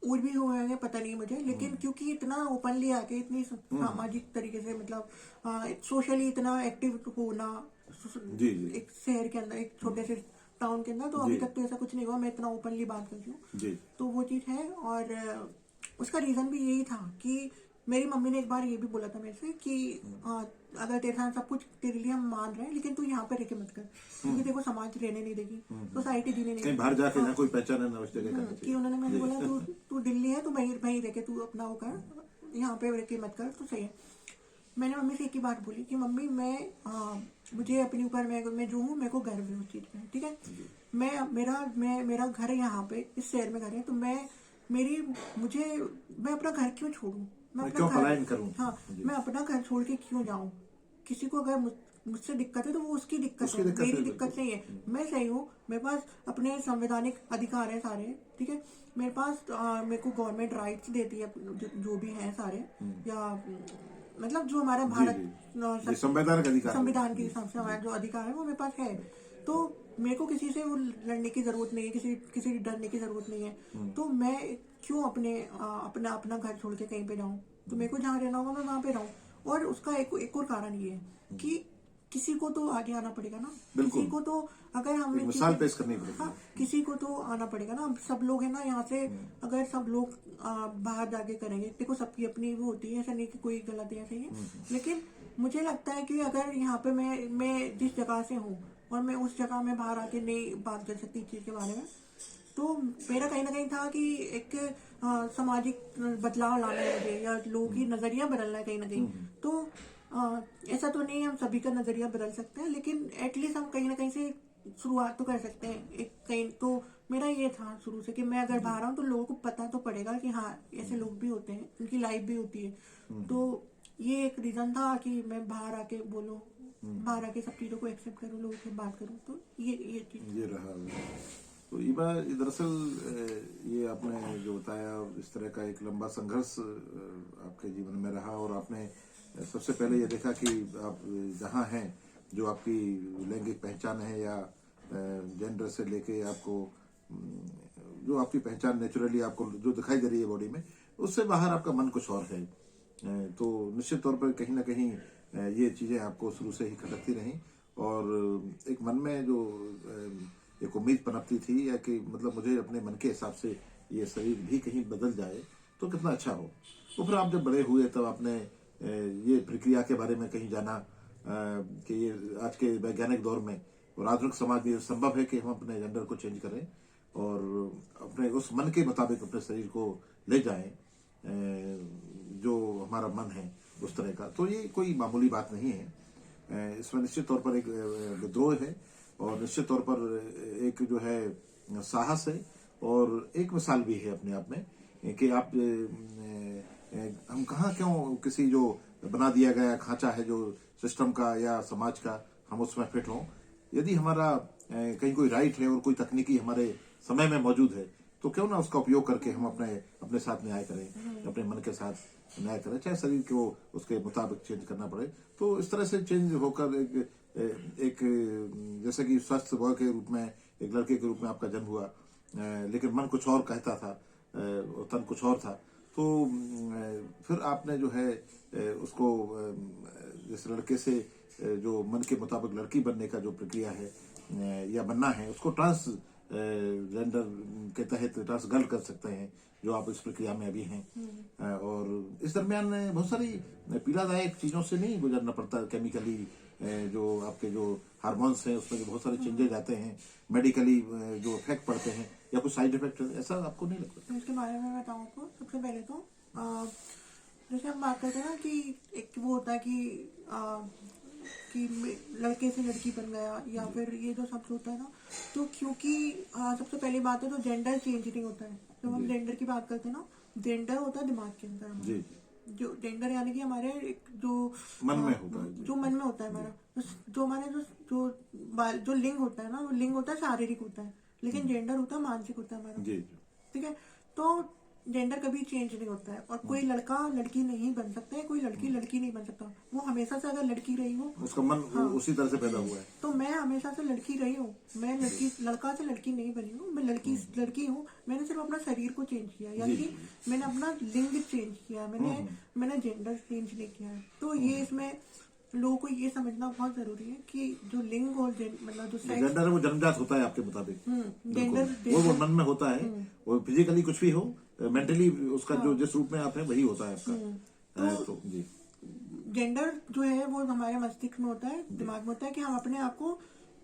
और भी हुए हैं पता नहीं मुझे, लेकिन क्योंकि इतना ओपनली आके इतनी सामाजिक तरीके से, मतलब सोशली इतना एक्टिव होना जी जी एक शहर के अंदर, एक छोटे से टाउन के अंदर, तो अभी तक तो ऐसा कुछ नहीं हुआ, मैं इतना ओपनली बात करती हूँ। जी तो वो चीज़ है। और उसका रीज़न भी यही था कि मेरी मम्मी ने एक बार ये भी बोला था मेरे से कि अगर तेरे साथ सब कुछ तेरे लिए हम मान रहे हैं, लेकिन तू यहाँ पे रह के मत कर, क्योंकि देखो समाज रहने नहीं देगी, सोसाइटी जीने नहीं कहीं देगी। बाहर जाके जहाँ कोई पहचान है ना उस जगह करना कि चाहिए। उन्होंने मैंने बोला तू दिल्ली है, तू वहीं रह के तू अपना वो कर, यहाँ पे रह के मत कर, तो सही है। मैंने मम्मी से एक ही बात बोली कि मम्मी मुझे अपने ऊपर, मैं जो हूँ मेरे को गर्व है उस चीज़ पे, ठीक है, मेरा घर यहाँ पे इस शहर में घर है, तो मैं अपना घर क्यों छोड़ूं, मैं क्यों पलायन करूं? हाँ, मैं अपना घर छोड़ के क्यों जाऊं। किसी को अगर मुझसे दिक्कत है तो वो उसकी दिक्कत उसकी है, दिक्कत मेरी है, दिक्कत नहीं है। मैं सही हूँ, मेरे पास अपने संवैधानिक अधिकार है सारे, ठीक है। मेरे पास मेरे को गवर्नमेंट राइट्स देती है जो भी है सारे, या मतलब जो हमारा जी भारत जी, संवैधानिक अधिकार है। संविधान के हिसाब से हमारा जो अधिकार है वो मेरे पास है। तो मेरे को किसी से वो लड़ने की जरूरत नहीं है, किसी किसी से डरने की जरूरत नहीं है। तो मैं क्यों अपना अपना घर छोड़ के कहीं पे जाऊं? तो मेरे को जहाँ रहना होगा मैं वहां पे रहूं। और उसका एक और कारण ये है कि किसी को तो आगे आना पड़ेगा ना, बिल्कुल। किसी को तो, अगर हम एक मिसाल पेश करनी पड़ेगी। हाँ, किसी को तो आना पड़ेगा ना। सब लोग है ना यहाँ से, अगर सब लोग बाहर जाके करेंगे, देखो सबकी अपनी वो होती है, ऐसा नहीं कि कोई गलत है, सही है। लेकिन मुझे लगता है कि अगर यहाँ पे मैं जिस जगह से हूँ और मैं उस जगह में बाहर आके नहीं बात कर सकती इस चीज के बारे में, तो मेरा कहीं ना कहीं था कि एक सामाजिक बदलाव लाना है मुझे, या लोगों की नजरिया बदलना है कहीं ना कहीं। तो ऐसा तो नहीं हम सभी का नजरिया बदल सकते हैं, लेकिन एटलीस्ट हम कहीं ना कहीं से शुरुआत तो कर सकते हैं। एक कहीं तो मेरा ये था शुरू से कि मैं अगर बाहर आऊँ तो लोगों को पता तो पड़ेगा कि हाँ ऐसे लोग भी होते हैं, उनकी लाइफ भी होती है। तो ये एक रीजन था कि मैं बाहर आके बोलूँ, बाहर आके सब चीजों को एक्सेप्ट करूँ, लोगों से बात करूँ। तो ये चीज ये रहा। तो ईबा, दरअसल ये आपने जो बताया, इस तरह का एक लंबा संघर्ष आपके जीवन में रहा, और आपने सबसे पहले ये देखा कि आप जहाँ हैं, जो आपकी लैंगिक पहचान है या जेंडर से लेके आपको जो आपकी पहचान नेचुरली आपको जो दिखाई दे रही है बॉडी में, उससे बाहर आपका मन कुछ और है। तो निश्चित तौर पर कहीं ना कहीं ये चीजें आपको शुरू से ही खटकती रहीं, और एक मन में जो एक उम्मीद पनपती थी, या कि मतलब मुझे अपने मन के हिसाब से ये शरीर भी कहीं बदल जाए तो कितना अच्छा हो। तो फिर आप जब बड़े हुए तब आपने ये प्रक्रिया के बारे में कहीं जाना कि ये आज के वैज्ञानिक दौर में और आधुनिक समाज में संभव है कि हम अपने जेंडर को चेंज करें और अपने उस मन के मुताबिक अपने शरीर को ले जाएं, जो हमारा मन है उस तरह का। तो ये कोई मामूली बात नहीं है। इसमें निश्चित तौर पर एक विद्रोह है, और निश्चित तौर पर एक जो है साहस है, और एक मिसाल भी है अपने आप में कि आप हम कहाँ क्यों किसी जो बना दिया गया खांचा है जो सिस्टम का या समाज का, हम उसमें फिट हों। यदि हमारा कहीं कोई राइट है और कोई तकनीकी हमारे समय में मौजूद है, तो क्यों ना उसका उपयोग करके हम अपने साथ न्याय करें, अपने मन के साथ न्याय करें, चाहे शरीर को उसके मुताबिक चेंज करना पड़े। तो इस तरह से चेंज होकर एक जैसे कि स्वस्थ बॉय के रूप में, एक लड़के के रूप में आपका जन्म हुआ, लेकिन मन कुछ और कहता था और तन कुछ और था। तो फिर आपने जो है उसको जिस लड़के से जो मन के मुताबिक लड़की बनने का जो प्रक्रिया है या बनना है, उसको ट्रांस जेंडर के तहत ट्रांस गर्ल कर सकते हैं, जो आप इस प्रक्रिया में अभी हैं। और इस दरमियान बहुत सारी पीड़ादायक चीजों से नहीं गुजरना पड़ता। केमिकली जो आपके जो हार्मोन्स हैं उसमें बहुत सारे चेंजेस आते हैं, मेडिकली जो इफेक्ट पड़ते हैं, या कुछ साइड इफेक्ट, ऐसा आपको नहीं लगता? इसके बारे में बताऊं आपको, सबसे पहले तो जैसे हम बात करते हैं ना कि एक वो होता है कि लड़के से लड़की बन गया, या फिर ये जो सब होता है ना, तो क्योंकि सबसे पहली बात है तो जेंडर चेंज नहीं होता है। जब हम जेंडर की बात करते हैं ना, जेंडर होता है दिमाग के अंदर हमारे। जो जेंडर यानी कि हमारे एक जो मन में होता है, जो मन में होता है हमारा, जो हमारे जो लिंग होता है ना, वो लिंग होता है शारीरिक होता है, लेकिन जेंडर होता है मानसिक होता है हमारा। ठीक है। तो जेंडर कभी चेंज नहीं होता है, और कोई लड़का लड़की नहीं बन सकता है, कोई लड़की लड़की नहीं बन सकता। वो हमेशा से अगर लड़की रही हो, उसका मन उसी तरह से पैदा हुआ है। तो मैं हमेशा से लड़की रही हूँ, मैं लड़का से लड़की नहीं बनी हूँ, मैं लड़की हूँ। मैंने सिर्फ अपना शरीर को चेंज किया, यानी कि मैंने अपना लिंग चेंज किया, मैंने जेंडर चेंज नहीं किया है। तो ये इसमें लोगों को ये समझना बहुत जरूरी है कि जो लिंग और मतलब जो सेक्स, जेंडर है वो जन्मजात होता है आपके मुताबिक। जेंडर वो मन में होता है, और फिजिकली कुछ भी हो, मेंटली उसका जो जिस रूप में आप हैं वही होता है आपका। तो जी, जेंडर जो है वो हमारे मस्तिष्क में होता है, दिमाग में होता है कि हम अपने आप को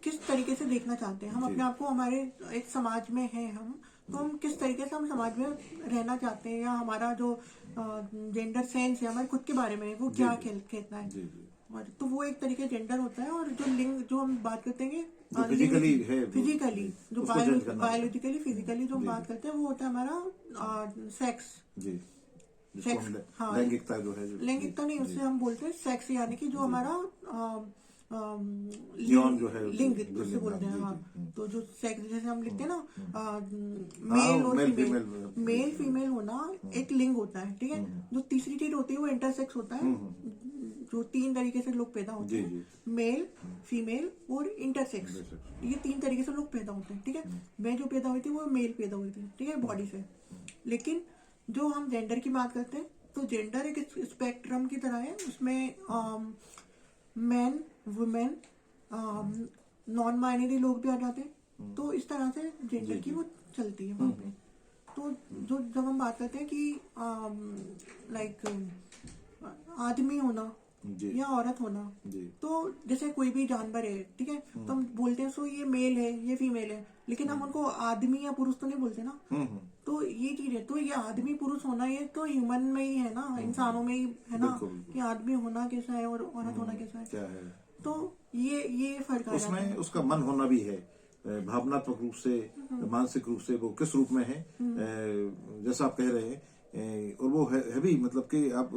किस तरीके से देखना चाहते हैं। हम अपने आप को, हमारे एक समाज में हैं हम, तो हम किस तरीके से हम समाज में रहना चाहते हैं, या हमारा जो जेंडर सेंस है हमारे खुद के बारे में, वो क्या कहता है। तो वो एक तरीके जेंडर होता है। और जो लिंग जो हम बात करते हैं फिजिकली जो बायोलॉजिकली फिजिकली जो हम बात करते हैं, वो होता है हमारा सेक्स। लैंगिकता जो है, लैंगिकता नहीं, उससे हम बोलते हैं सेक्स, यानी कि जो हमारा यौन जो है लिंग जो उससे लिंग, बोलते हैं। जी, हाँ, जी, तो जो सेक्स जैसे हम लिखते हैं ना, हाँ, मेल और male female, female, male female होना एक लिंग होता है, ठीक है। जो तीसरी चीज होती है वो इंटरसेक्स होता है, जो 3 तरीके से लोग पैदा होते जी, हैं, जी। मेल, फीमेल और इंटरसेक्स। ये 3 तरीके से लोग पैदा होते हैं, ठीक है। मैं जो पैदा हुई थी वो मेल पैदा हुई थी, ठीक है, बॉडी से। लेकिन जो हम जेंडर की बात करते हैं, तो जेंडर एक स्पेक्ट्रम की तरह है। उसमें मैन, वुमेन, नॉन बाइनरी लोग भी आ जाते हैं। तो इस तरह से जेंडर की वो चलती है वहाँ पे। तो जो जब हम बात करते हैं कि लाइक आदमी होना जी, या औरत होना, जी, तो जैसे कोई भी जानवर है, ठीक है, तो हम बोलते हैं सो ये मेल है, ये फीमेल है, लेकिन हम उनको आदमी या पुरुष तो नहीं बोलते ना। तो ये चीज है, तो ये आदमी पुरुष होना ये तो ह्यूमन में ही है ना, इंसानों में ही है ना, बिल्कुल, बिल्कुल। कि आदमी होना कैसा है और औरत होना कैसा है। क्या है तो ये फर्क आ जाता उसमें, है। उसका मन होना भी है, भावनात्मक रूप से, मानसिक रूप से वो किस रूप में है, जैसा आप कह रहे हैं, और वो है भी, मतलब कि आप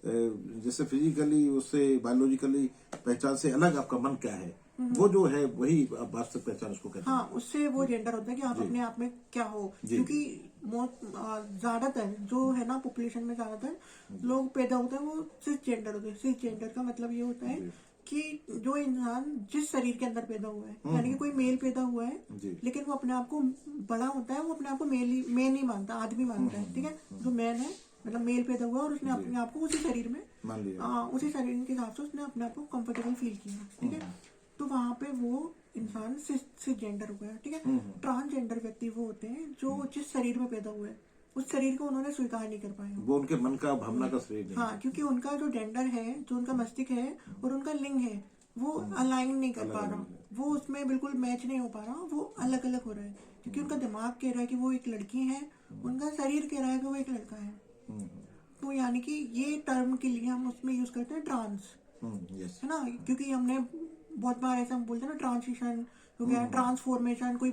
जैसे फिजिकली उससे बायोलॉजिकली पहचान से अलग आपका मन क्या है, वो जो है वही आप वास्तविक पहचान उसको कहते हैं। हाँ, उससे वो जेंडर होता है कि आप अपने आप में क्या हो। क्योंकि ज्यादातर जो है ना पॉपुलेशन में ज्यादातर लोग पैदा होते हैं वो सिर्फ जेंडर होते हैं। सिर्फ जेंडर का मतलब ये होता है कि जो इंसान जिस शरीर के अंदर पैदा हुआ है, यानी कि कोई मेल पैदा हुआ है, लेकिन वो अपने आप को बड़ा होता है, वो अपने आप को मेल नहीं मानता, आदमी मानता है, ठीक है। जो मैन है मतलब मेल पैदा हुआ और उसने अपने आप को उसी शरीर में मान लिया, उसी शरीर के हिसाब से उसने अपने आप को कंफर्टेबल फील किया, ठीक है। तो वहां पे वो इंसान सिसजेंडर हो गया, ठीक है। ट्रांसजेंडर व्यक्ति वो होते हैं जो जिस शरीर में पैदा हुए उस शरीर को उन्होंने स्वीकार नहीं कर पाए। वो उनके मन का, भावना का शरीर नहीं। हाँ, क्योंकि उनका जो जेंडर है, जो उनका मस्तिष्क है और उनका लिंग है, वो अलाइन नहीं कर पा रहा, वो उसमें बिल्कुल मैच नहीं हो पा रहा, वो अलग अलग हो रहा है। क्योंकि उनका दिमाग कह रहा है कि वो एक लड़की है, उनका शरीर कह रहा है कि वो एक लड़का है। तो यानी कि ये टर्म के लिए हम उसमें यूज करते हैं ट्रांस, यस, है ना। क्योंकि हमने बहुत बार ऐसा हम बोलते हैं ना, ट्रांजिशन हो गया, ट्रांसफॉर्मेशन, कोई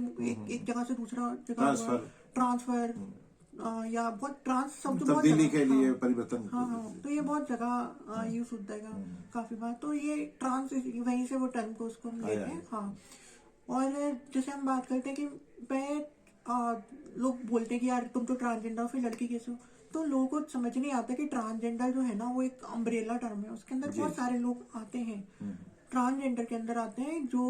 एक जगह से दूसरा जगह, ट्रांसफर, या बहुत ट्रांस शब्द बहुत तब्दीली के जगह, लिए, हाँ, परिवर्तन। हाँ, तो ये बहुत जगह यूज होता है काफी बार। तो ये ट्रांस वहीं से वो टर्म को उसको हम लेते हैं। हाँ, और जैसे हम बात करते हैं कि लोग बोलते हैं कि यार तुम तो ट्रांसजेंडर हो, फिर लड़की कैसे हो। तो लोगों को समझ नहीं आता कि ट्रांसजेंडर जो है ना वो एक अम्ब्रेला टर्म है, उसके अंदर बहुत सारे लोग आते हैं। ट्रांसजेंडर के अंदर आते हैं जो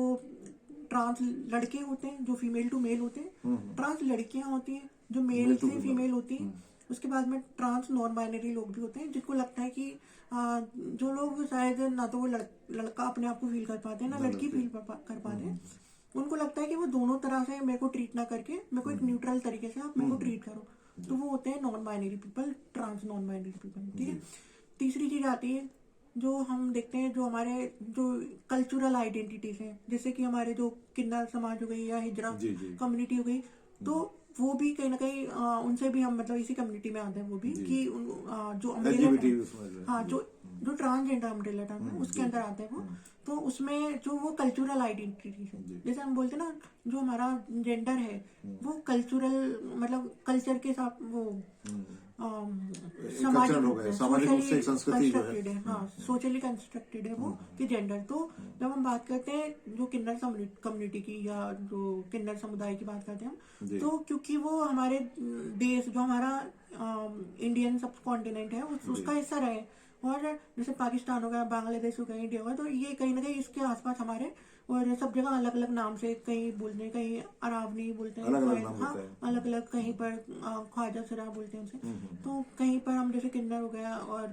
ट्रांस लड़के होते हैं, जो फीमेल टू मेल होते हैं, ट्रांस लड़कियां होती हैं जो मेल से फीमेल होती हैं। उसके बाद में ट्रांस नॉन बाइनरी लोग भी होते हैं, जिनको लगता है कि जो लोग शायद ना तो वो लड़का अपने आप को फील कर पाते हैं, ना लड़की फील कर पाते हैं। उनको लगता है कि वो दोनों तरह से मेरे को ट्रीट ना करके मेरे को एक न्यूट्रल तरीके से आप मेरे को ट्रीट करो, तो वो होते हैं non binary people, trans non binary people, ठीक है। तीसरी चीज आती है जो हम देखते हैं, जो हमारे जो कल्चरल आइडेंटिटीज हैं, जैसे कि हमारे जो किन्नर समाज हो गई या हिजरा कम्युनिटी हो गई, तो वो भी कहीं ना कहीं उनसे भी हम मतलब इसी कम्युनिटी में आते हैं वो भी, कि जो अम्ब्रेला, हाँ, जो ट्रांसजेंडर अम्ब्रेला टर्म है उसके अंदर आते हैं वो। तो उसमें जो वो कल्चरल आइडेंटिटी है, जैसे हम बोलते हैं ना, जो हमारा जेंडर है वो कल्चरल मतलब कल्चर के साथ वो सामाजिक रूप से संस्कृति जो है, हाँ, सोशली कंस्ट्रक्टेड है वो कि जेंडर। तो जब हम बात करते हैं जो किन्नर कम्युनिटी की या जो किन्नर समुदाय की बात करते हैं हम, तो क्योंकि वो हमारे देश, जो हमारा इंडियन सब कॉन्टिनेंट है उसका हिस्सा रहे, और जैसे पाकिस्तान हो गया, बांग्लादेश हो गया, इंडिया हो गया, तो ये कहीं ना कहीं इसके आसपास हमारे और सब जगह अलग अलग नाम से कहीं बोलते हैं, कहीं अरावनी बोलते हैं, हाँ, अलग अलग, कहीं पर ख्वाजा सरा बोलते हैं उसे। तो कहीं पर हम जैसे किन्नर हो गया और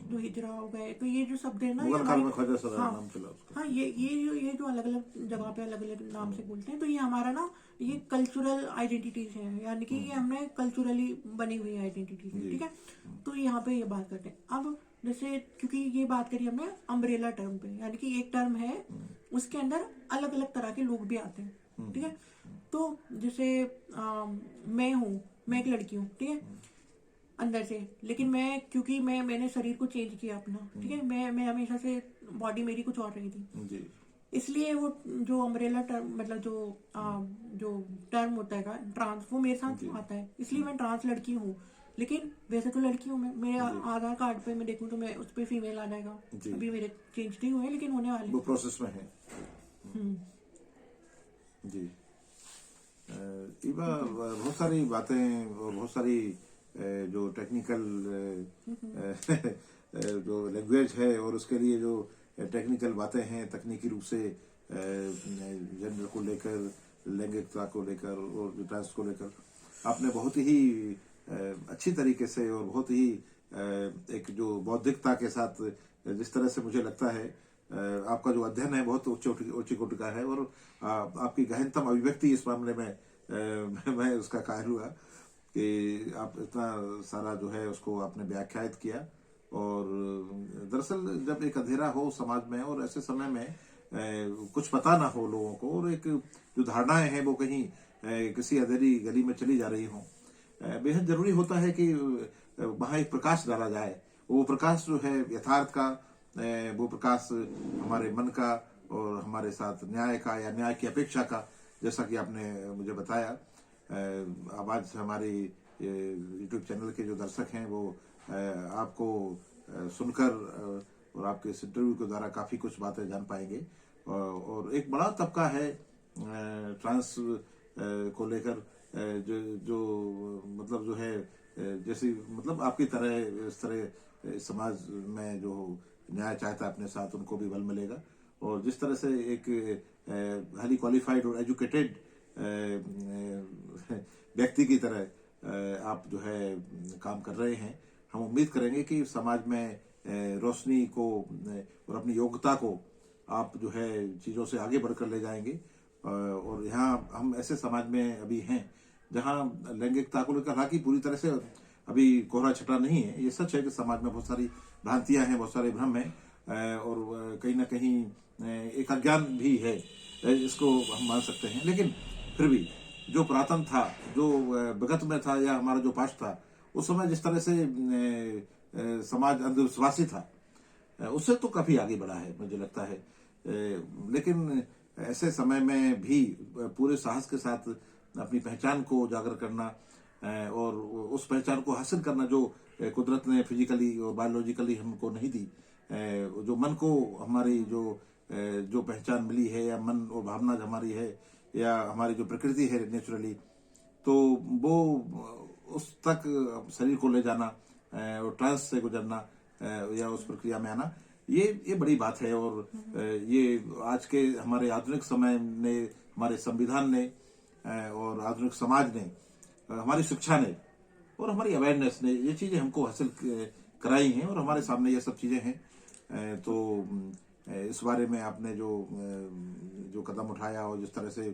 जो हिजरा हो गए, तो ये जो शब्द है ना, हाँ, ये जो अलग अलग जगह पे अलग अलग नाम से बोलते हैं, तो ये हमारा ना ये कल्चरल आइडेंटिटीज है, यानी कि ये हमने कल्चरली बनी हुई आइडेंटिटीज है, ठीक है। तो यहाँ पे ये बात करते हैं। अब जैसे क्योंकि ये बात करी हमने अम्ब्रेला टर्म पे, यानी कि एक टर्म है उसके अंदर अलग अलग तरह के लोग भी आते हैं, ठीक है। तो जैसे मैं एक लड़की हूँ, ठीक है, अंदर से, लेकिन क्योंकि मैंने शरीर को चेंज किया अपना, ठीक है, मैं हमेशा से बॉडी मेरी कुछ और रही थी, इसलिए वो जो अम्ब्रेला टर्म मतलब जो टर्म होता है ट्रांस, वो मेरे साथ आता है, इसलिए मैं ट्रांस लड़की हूँ। लेकिन वैसे तो लड़की हूँ मैं, मेरे आधार कार्ड पे मैं देखूँ तो मैं उस पर फीमेल आ जाएगा। जी। अभी मेरे चेंज नहीं हुए लेकिन होने वाले। वो प्रोसेस में है। जी। ईवा, बहुत सारी बातें और बहुत सारी जो टेक्निकल जो लैंग्वेज है और उसके लिए जो टेक्निकल बातें हैं, तकनीकी रूप से जेंडर को लेकर, लैंगिकता को लेकर और ट्रांस को लेकर आपने बहुत ही अच्छी तरीके से और बहुत ही एक जो बौद्धिकता के साथ, जिस तरह से मुझे लगता है आपका जो अध्ययन है बहुत उच्च कोटि का है, और आपकी गहनतम अभिव्यक्ति इस मामले में मैं उसका कायल हुआ कि आप इतना सारा जो है उसको आपने व्याख्यायित किया। और दरअसल जब एक अंधेरा हो समाज में और ऐसे समय में कुछ पता ना हो लोगों को, और एक जो धारणाएं हैं वो कहीं किसी अंधेरी गली में चली जा रही हों, बेहद जरूरी होता है कि वहां एक प्रकाश डाला जाए। वो प्रकाश जो है यथार्थ का, वो प्रकाश हमारे मन का और हमारे साथ न्याय का या न्याय की अपेक्षा का, जैसा कि आपने मुझे बताया। आवाज हमारी यूट्यूब चैनल के जो दर्शक हैं वो आपको सुनकर और आपके इस इंटरव्यू के द्वारा काफी कुछ बातें जान पाएंगे। और एक बड़ा तबका है ट्रांस को लेकर, जो मतलब जो है जैसे मतलब आपकी तरह इस तरह समाज में जो न्याय चाहता है अपने साथ, उनको भी बल मिलेगा। और जिस तरह से एक हाईली क्वालिफाइड और एजुकेटेड व्यक्ति की तरह आप जो है काम कर रहे हैं, हम उम्मीद करेंगे कि समाज में रोशनी को और अपनी योग्यता को आप जो है चीज़ों से आगे बढ़कर ले जाएंगे। और यहाँ हम ऐसे समाज में अभी हैं जहाँ लैंगिकता को लेकर, हालांकि पूरी तरह से अभी कोहरा छटा नहीं है, ये सच है कि समाज में बहुत सारी भ्रांतियां हैं, बहुत सारे भ्रम हैं, और कहीं ना कहीं एक अज्ञान भी है, इसको हम मान सकते हैं। लेकिन फिर भी जो पुरातन था, जो विगत में था या हमारा जो पास्ट था, उस समय जिस तरह से समाज अंधविश्वासी था, उससे तो काफी आगे बढ़ा है मुझे लगता है। लेकिन ऐसे समय में भी पूरे साहस के साथ अपनी पहचान को उजागर करना और उस पहचान को हासिल करना जो कुदरत ने फिजिकली और बायोलॉजिकली हमको नहीं दी, जो मन को हमारी जो पहचान मिली है, या मन और भावना हमारी है, या हमारी जो प्रकृति है नेचुरली, तो वो उस तक शरीर को ले जाना और ट्रांस से गुजरना या उस प्रक्रिया में आना, ये बड़ी बात है। और ये आज के हमारे आधुनिक समय ने, हमारे संविधान ने और आधुनिक समाज ने, हमारी शिक्षा ने और हमारी अवेयरनेस ने ये चीजें हमको हासिल कराई हैं, और हमारे सामने ये सब चीजें हैं। तो इस बारे में आपने जो कदम उठाया और जिस तरह से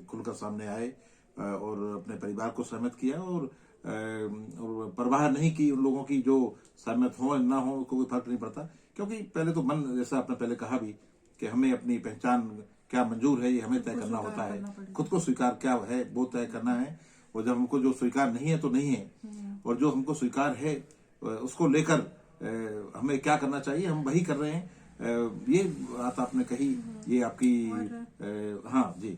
खुलकर सामने आए और अपने परिवार को सहमत किया, और परवाह नहीं की उन लोगों की जो सहमत हो ना हो, कोई फर्क नहीं पड़ता, क्योंकि पहले तो मन, जैसा आपने पहले कहा भी, कि हमें अपनी पहचान क्या मंजूर है ये हमें तय करना होता है, खुद को स्वीकार क्या है वो तय करना है। और जब हमको जो स्वीकार नहीं है तो नहीं है, और जो हमको स्वीकार है उसको लेकर हमें क्या करना चाहिए, हम वही कर रहे हैं। ये बात आपने कही, ये आपकी हाँ जी,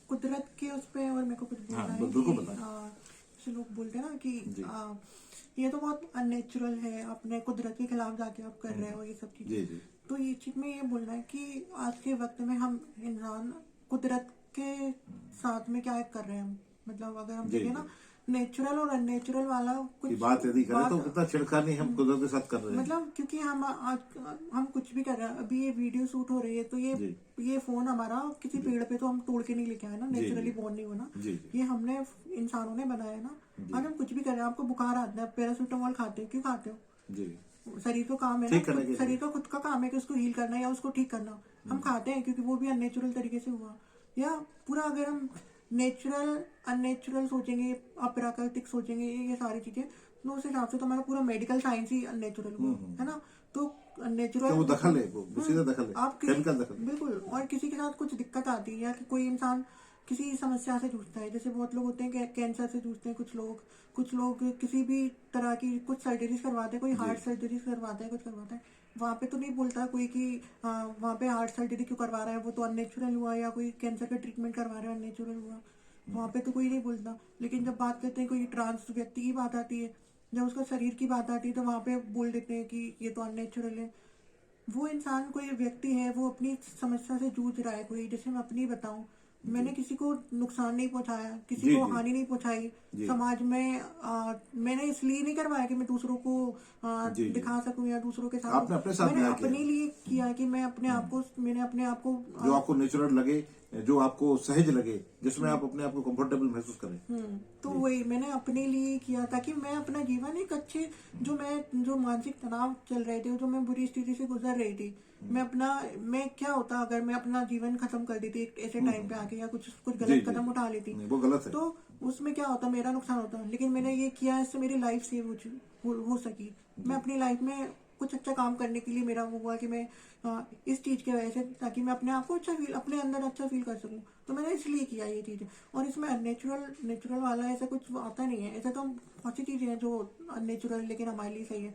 कुदरत के उस पे और मेरे को कुछ बोलना है बिल्कुल कि जैसे लोग बोलते हैं ना कि ये तो बहुत अननेचुरल है, अपने कुदरत के खिलाफ जाके आप कर रहे हो ये सब चीजें। तो ये चीज में ये बोलना है कि आज के वक्त में हम इंसान कुदरत के साथ में क्या कर रहे हैं, मतलब अगर हम देखें ना नेचुरल और अननेचुरल वाला कुछ बात यदि करें तो कितना छिड़खानी हम कुदरत के साथ कर रहे हैं, मतलब क्योंकि हम कुछ भी कर रहे हैं। अभी ये वीडियो शूट हो रही है तो ये फोन हमारा किसी पेड़ पे तो हम तोड़ के नहीं लेके आए ना, नेचुरली बोर्न नहीं होना, ये हमने इंसानों ने बनाया ना। आज हम कुछ भी कर रहे हैं, आपको बुखार आता है, पैरासीटामोल खाते हो, क्यों खाते हो? शरीर को काम है ना, शरीर का खुद का काम है कि उसको हील करना या उसको ठीक करना, हम खाते हैं क्योंकि वो भी अननेचुरल तरीके से हुआ। या पूरा अगर हम नेचुरल अननेचुरल सोचेंगे, अप्राकृतिक सोचेंगे, ये सारी चीजें, तो उस हिसाब से तो हमारा पूरा मेडिकल साइंस ही अननेचुरल हुआ, है ना। तो नेचुरल तो वो दखल है, वो सीधा दखल है, आप बिल्कुल। और किसी के साथ कुछ दिक्कत आती है या कि कोई इंसान किसी समस्या से जूझता है, जैसे बहुत लोग होते हैं कैंसर से जूझते हैं, कुछ लोग किसी भी तरह की कुछ सर्जरीज करवाते हैं, कोई हार्ट सर्जरीज करवाता है, कुछ करवाता है, वहाँ पे तो नहीं बोलता कोई कि वहाँ पे हार्ट सर्जरी क्यों करवा रहा है, वो तो अननेचुरल हुआ, या कोई कैंसर का ट्रीटमेंट करवा रहा है अननेचुरल हुआ, वहाँ पे तो कोई नहीं बोलता। लेकिन जब बात करते हैं कोई ट्रांस व्यक्ति की बात आती है जब उसका शरीर की बात आती है तो वहाँ पे बोल देते हैं कि ये तो अननेचुरल है। वो इंसान, कोई व्यक्ति है, वो अपनी समस्या से जूझ रहा है। कोई, जैसे मैं अपनी बताऊं, मैंने किसी को नुकसान नहीं पहुंचाया, किसी जी को जी हानि नहीं पहुंचाई जी समाज में। मैंने इसलिए नहीं करवाया कि मैं दूसरों को जी जी। दिखा सकूं या दूसरों के साथ आपने अपने साथ मैंने न्याय किया। अपने लिए किया कि मैं अपने आप को, मैंने अपने आप को जो आपको नेचुरल लगे, जो आपको सहज लगे, जिसमें आप अपने आप को कंफर्टेबल महसूस करें। तो वही मैंने अपने लिए किया ताकि मैं अपना जीवन एक अच्छे, जो मानसिक तनाव चल रहे थे, जो मैं बुरी स्थिति से गुजर रही थी, मैं क्या होता अगर मैं अपना जीवन खत्म कर देती एक ऐसे टाइम पे आके, या कुछ कुछ जी गलत जी। कदम उठा लेती, नहीं, वो गलत है। तो उसमें क्या होता, मेरा नुकसान होता। लेकिन मैंने ये किया, इससे मेरी लाइफ सेव हो सकी। मैं अपनी लाइफ में कुछ अच्छा काम करने के लिए मेरा वो हुआ कि मैं इस चीज की वजह से, ताकि मैं अपने आप को अच्छा फील, अपने अंदर अच्छा फील कर सकूं, तो मैंने इसलिए किया ये चीजें। और इसमें नेचुरल वाला ऐसा कुछ आता नहीं है। ऐसा तो बहुत सी चीजें हैं जो अननेचुरल लेकिन हमारे लिए सही है।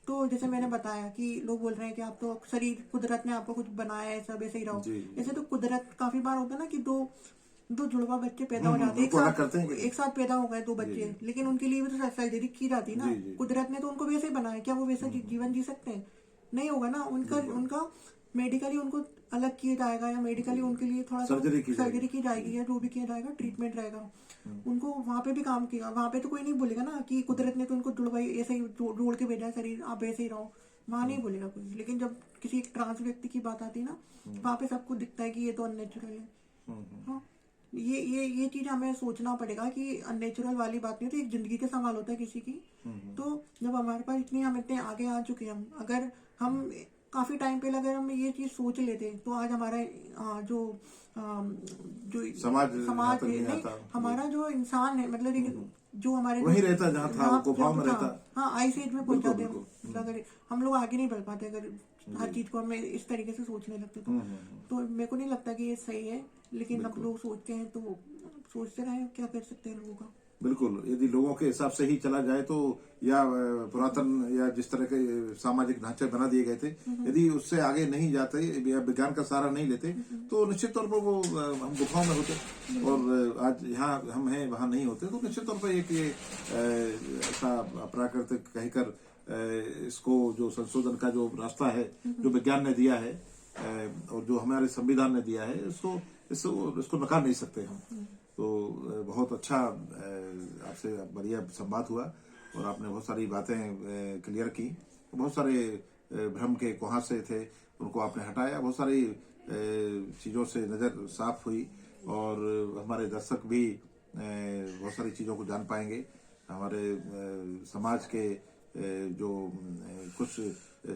तो जैसे मैंने बताया कि लोग बोल रहे हैं कि आप तो शरीर, कुदरत ने आपको कुछ बनाया है, सब ऐसे ही रहो। जी जी। ऐसे तो कुदरत काफी बार होता है ना कि दो दो जुड़वा बच्चे पैदा हो जाते हैं उनको अलग करते हैं कि नहीं? एक साथ पैदा हो गए दो जी बच्चे, जी लेकिन उनके लिए भी तो सर्जरी की जाती ना। जी जी। कुदरत ने तो उनको वैसे ही बनाया, क्या वो वैसा जीवन जी सकते हैं? नहीं होगा ना। उनका बिल्कुल। उनका मेडिकली उनको अलग किया जाएगा, या मेडिकली उनके लिए थोड़ा सा सर्जरी की सर्जरी जाएगी। की जाएगी, या जो भी किया जाएगा, ट्रीटमेंट रहेगा। उनको वहां पे भी काम किया, वहां पे तो कोई नहीं बोलेगा ना कि कुदरत ने तो उनको जुड़वाई, ऐसे ही जोड़ के भेजा है शरीर, आप ऐसे ही रहो। वहां नहीं बोलेगा कोई। लेकिन जब किसी एक ट्रांस व्यक्ति की बात आती है ना, वहां पे सबको दिखता है कि ये तो अननेचुरल है। हाँ, ये चीज हमें सोचना पड़ेगा कि अननेचुरल वाली बात नहीं होती, एक जिंदगी का सवाल होता है किसी की। तो जब हमारे पास इतनी, हम इतने आगे आ चुके हैं, हम अगर हम काफी टाइम पहले अगर हम ये चीज सोच लेते तो आज हमारा जो समाज तक नहीं नहीं, आता। हमारा जो इंसान है, मतलब जो हमारे वहीं रहता जहाँ था, वो गुफाओं में रहता। हाँ, आइस एज में पहुंच बिल्कुल जाते हैं। बिल्कुल। मतलब अगर हम लोग आगे नहीं बढ़ पाते, अगर हर चीज को हमें इस तरीके से सोचने लगते तो मेरे को नहीं लगता कि ये सही है। लेकिन अब लोग सोचते हैं तो सोचते रहे, क्या कर सकते हैं लोगों का। बिल्कुल, यदि लोगों के हिसाब से ही चला जाए तो, या पुरातन या जिस तरह के सामाजिक ढांचे बना दिए गए थे, यदि उससे आगे नहीं जाते या विज्ञान का सहारा नहीं लेते, तो निश्चित तौर पर वो हम गुफाओं में होते, और आज यहाँ हम हैं वहां नहीं होते। तो निश्चित तौर पर एक ये ऐसा प्राकृतिक कहकर इसको जो संशोधन का जो रास्ता है, जो विज्ञान ने दिया है और जो हमारे संविधान ने दिया है, इसको नकार नहीं सकते हम। तो बहुत अच्छा आपसे बढ़िया संवाद हुआ, और आपने बहुत सारी बातें क्लियर की। बहुत सारे भ्रम के कुहासे थे, उनको आपने हटाया। बहुत सारी चीज़ों से नज़र साफ हुई, और हमारे दर्शक भी बहुत सारी चीज़ों को जान पाएंगे। हमारे समाज के जो कुछ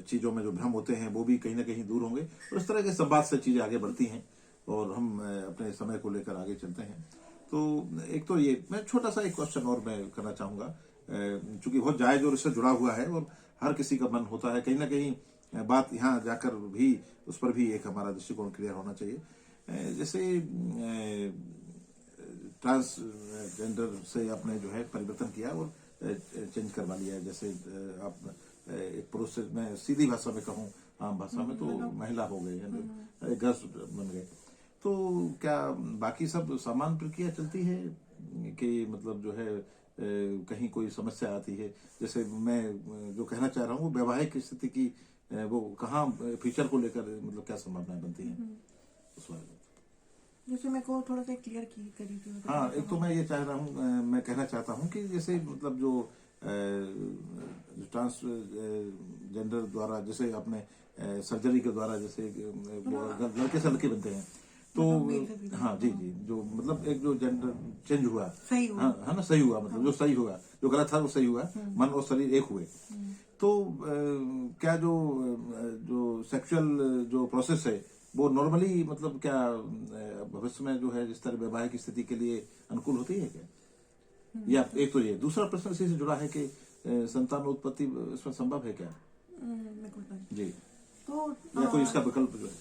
चीज़ों में जो भ्रम होते हैं, वो भी कहीं ना कहीं दूर होंगे, और इस तरह के संवाद से चीज़ें आगे बढ़ती हैं, और हम अपने समय को लेकर आगे चलते हैं। तो एक तो ये मैं छोटा सा एक क्वेश्चन और मैं करना चाहूँगा, चूंकि बहुत जायज और इससे जुड़ा हुआ है, और हर किसी का मन होता है कहीं ना कहीं बात यहाँ जाकर भी उस पर भी एक हमारा दृष्टिकोण क्लियर होना चाहिए। जैसे ट्रांसजेंडर से आपने जो है परिवर्तन किया और चेंज करवा लिया, जैसे आप एक पुरुष से, मैं सीधी भाषा में कहूँ, आम भाषा में, तो महिला हो गई, गर्ल्स बन गए। तो क्या बाकी सब समान प्रक्रिया चलती है कि मतलब जो है कहीं कोई समस्या आती है? जैसे मैं जो कहना चाह रहा हूँ, वैवाहिक स्थिति की वो कहाँ फ्यूचर को लेकर मतलब क्या संभावनाएं बनती हैं उस बारे में? जैसे मेरे को थोड़ा सा क्लियर करी थी। हाँ, एक तो मैं ये चाह रहा हूँ, मैं कहना चाहता हूँ कि जैसे मतलब जो ट्रांसजेंडर द्वारा, जैसे अपने सर्जरी के द्वारा, जैसे लड़के से लड़के बनते हैं, तो हाँ जी जी, जो मतलब एक जो जेंडर चेंज हुआ, सही हुआ, हाँ है ना, सही हुआ, मतलब जो सही हुआ, जो गलत था वो सही हुआ, मन और शरीर एक हुए। तो क्या जो सेक्सुअल जो प्रोसेस है, वो नॉर्मली मतलब क्या भविष्य में जो है जिस तरह वैवाहिक स्थिति के लिए अनुकूल होती है क्या? या एक तो ये दूसरा प्रश्न इसी से जुड़ा है कि संतान उत्पत्ति इसमें संभव है क्या? जी, तो या कोई इसका विकल्प जो है?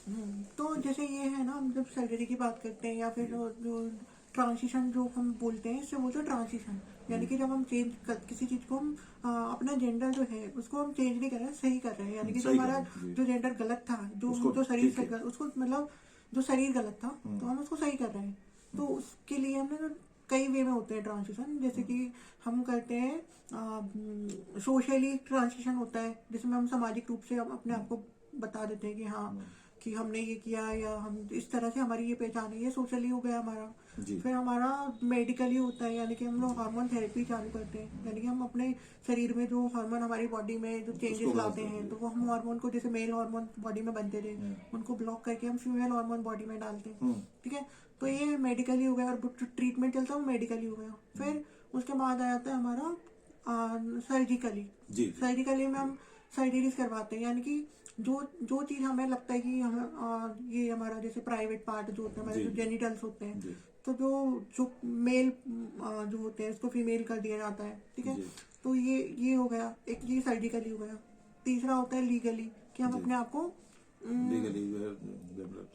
तो जैसे ये है ना, हम जब सर्जरी की बात करते हैं, या फिर जो ट्रांजिशन जो हम बोलते हैं, इससे वो जो ट्रांजिशन, यानी कि जब हम किसी चीज को हम अपना जेंडर जो है उसको हम चेंज नहीं कर रहे हैं, सही कर रहे हैं। यानी कि जो हमारा जो जेंडर गलत था, जो शरीर से उसको मतलब जो शरीर गलत था, तो हम उसको सही कर रहे हैं। तो उसके लिए हमने कई वे में होते हैं ट्रांजिशन। जैसे कि हम करते हैं सोशली ट्रांजिशन होता है, जिसमें हम सामाजिक रूप से हम अपने आप को बता देते हैं कि हाँ कि हमने ये किया, या हम इस तरह से हमारी ये पहचान है, ये सोशली हो गया हमारा। जी। फिर हमारा मेडिकली होता है, यानी कि हम लोग हार्मोन थेरेपी चालू करते हैं, यानी कि हम अपने शरीर में जो हार्मोन हमारी बॉडी में जो चेंजेस लाते हैं, तो वो हम हार्मोन को, जैसे मेल हार्मोन बॉडी में बनते थे, उनको ब्लॉक करके हम फीमेल हार्मोन बॉडी में डालते हैं। ठीक है, तो ये मेडिकली हो गया, और ट्रीटमेंट चलता है वो मेडिकली हो गया। फिर उसके बाद आ जाता है हमारा सर्जिकली। जी। सर्जिकली में हम सर्जरीज करवाते हैं, यानी कि जो चीज हमें लगता है कि हम ये हमारा जैसे प्राइवेट पार्ट जो होता है, हमारे जी। जो जेनिटल्स होते हैं, जी। तो जो मेल जो होते हैं उसको फीमेल कर दिया जाता है। ठीक है, जी। तो ये हो गया एक, ये सर्जिकली हो गया। तीसरा होता है लीगली, कि हम जी। अपने आप को लीगली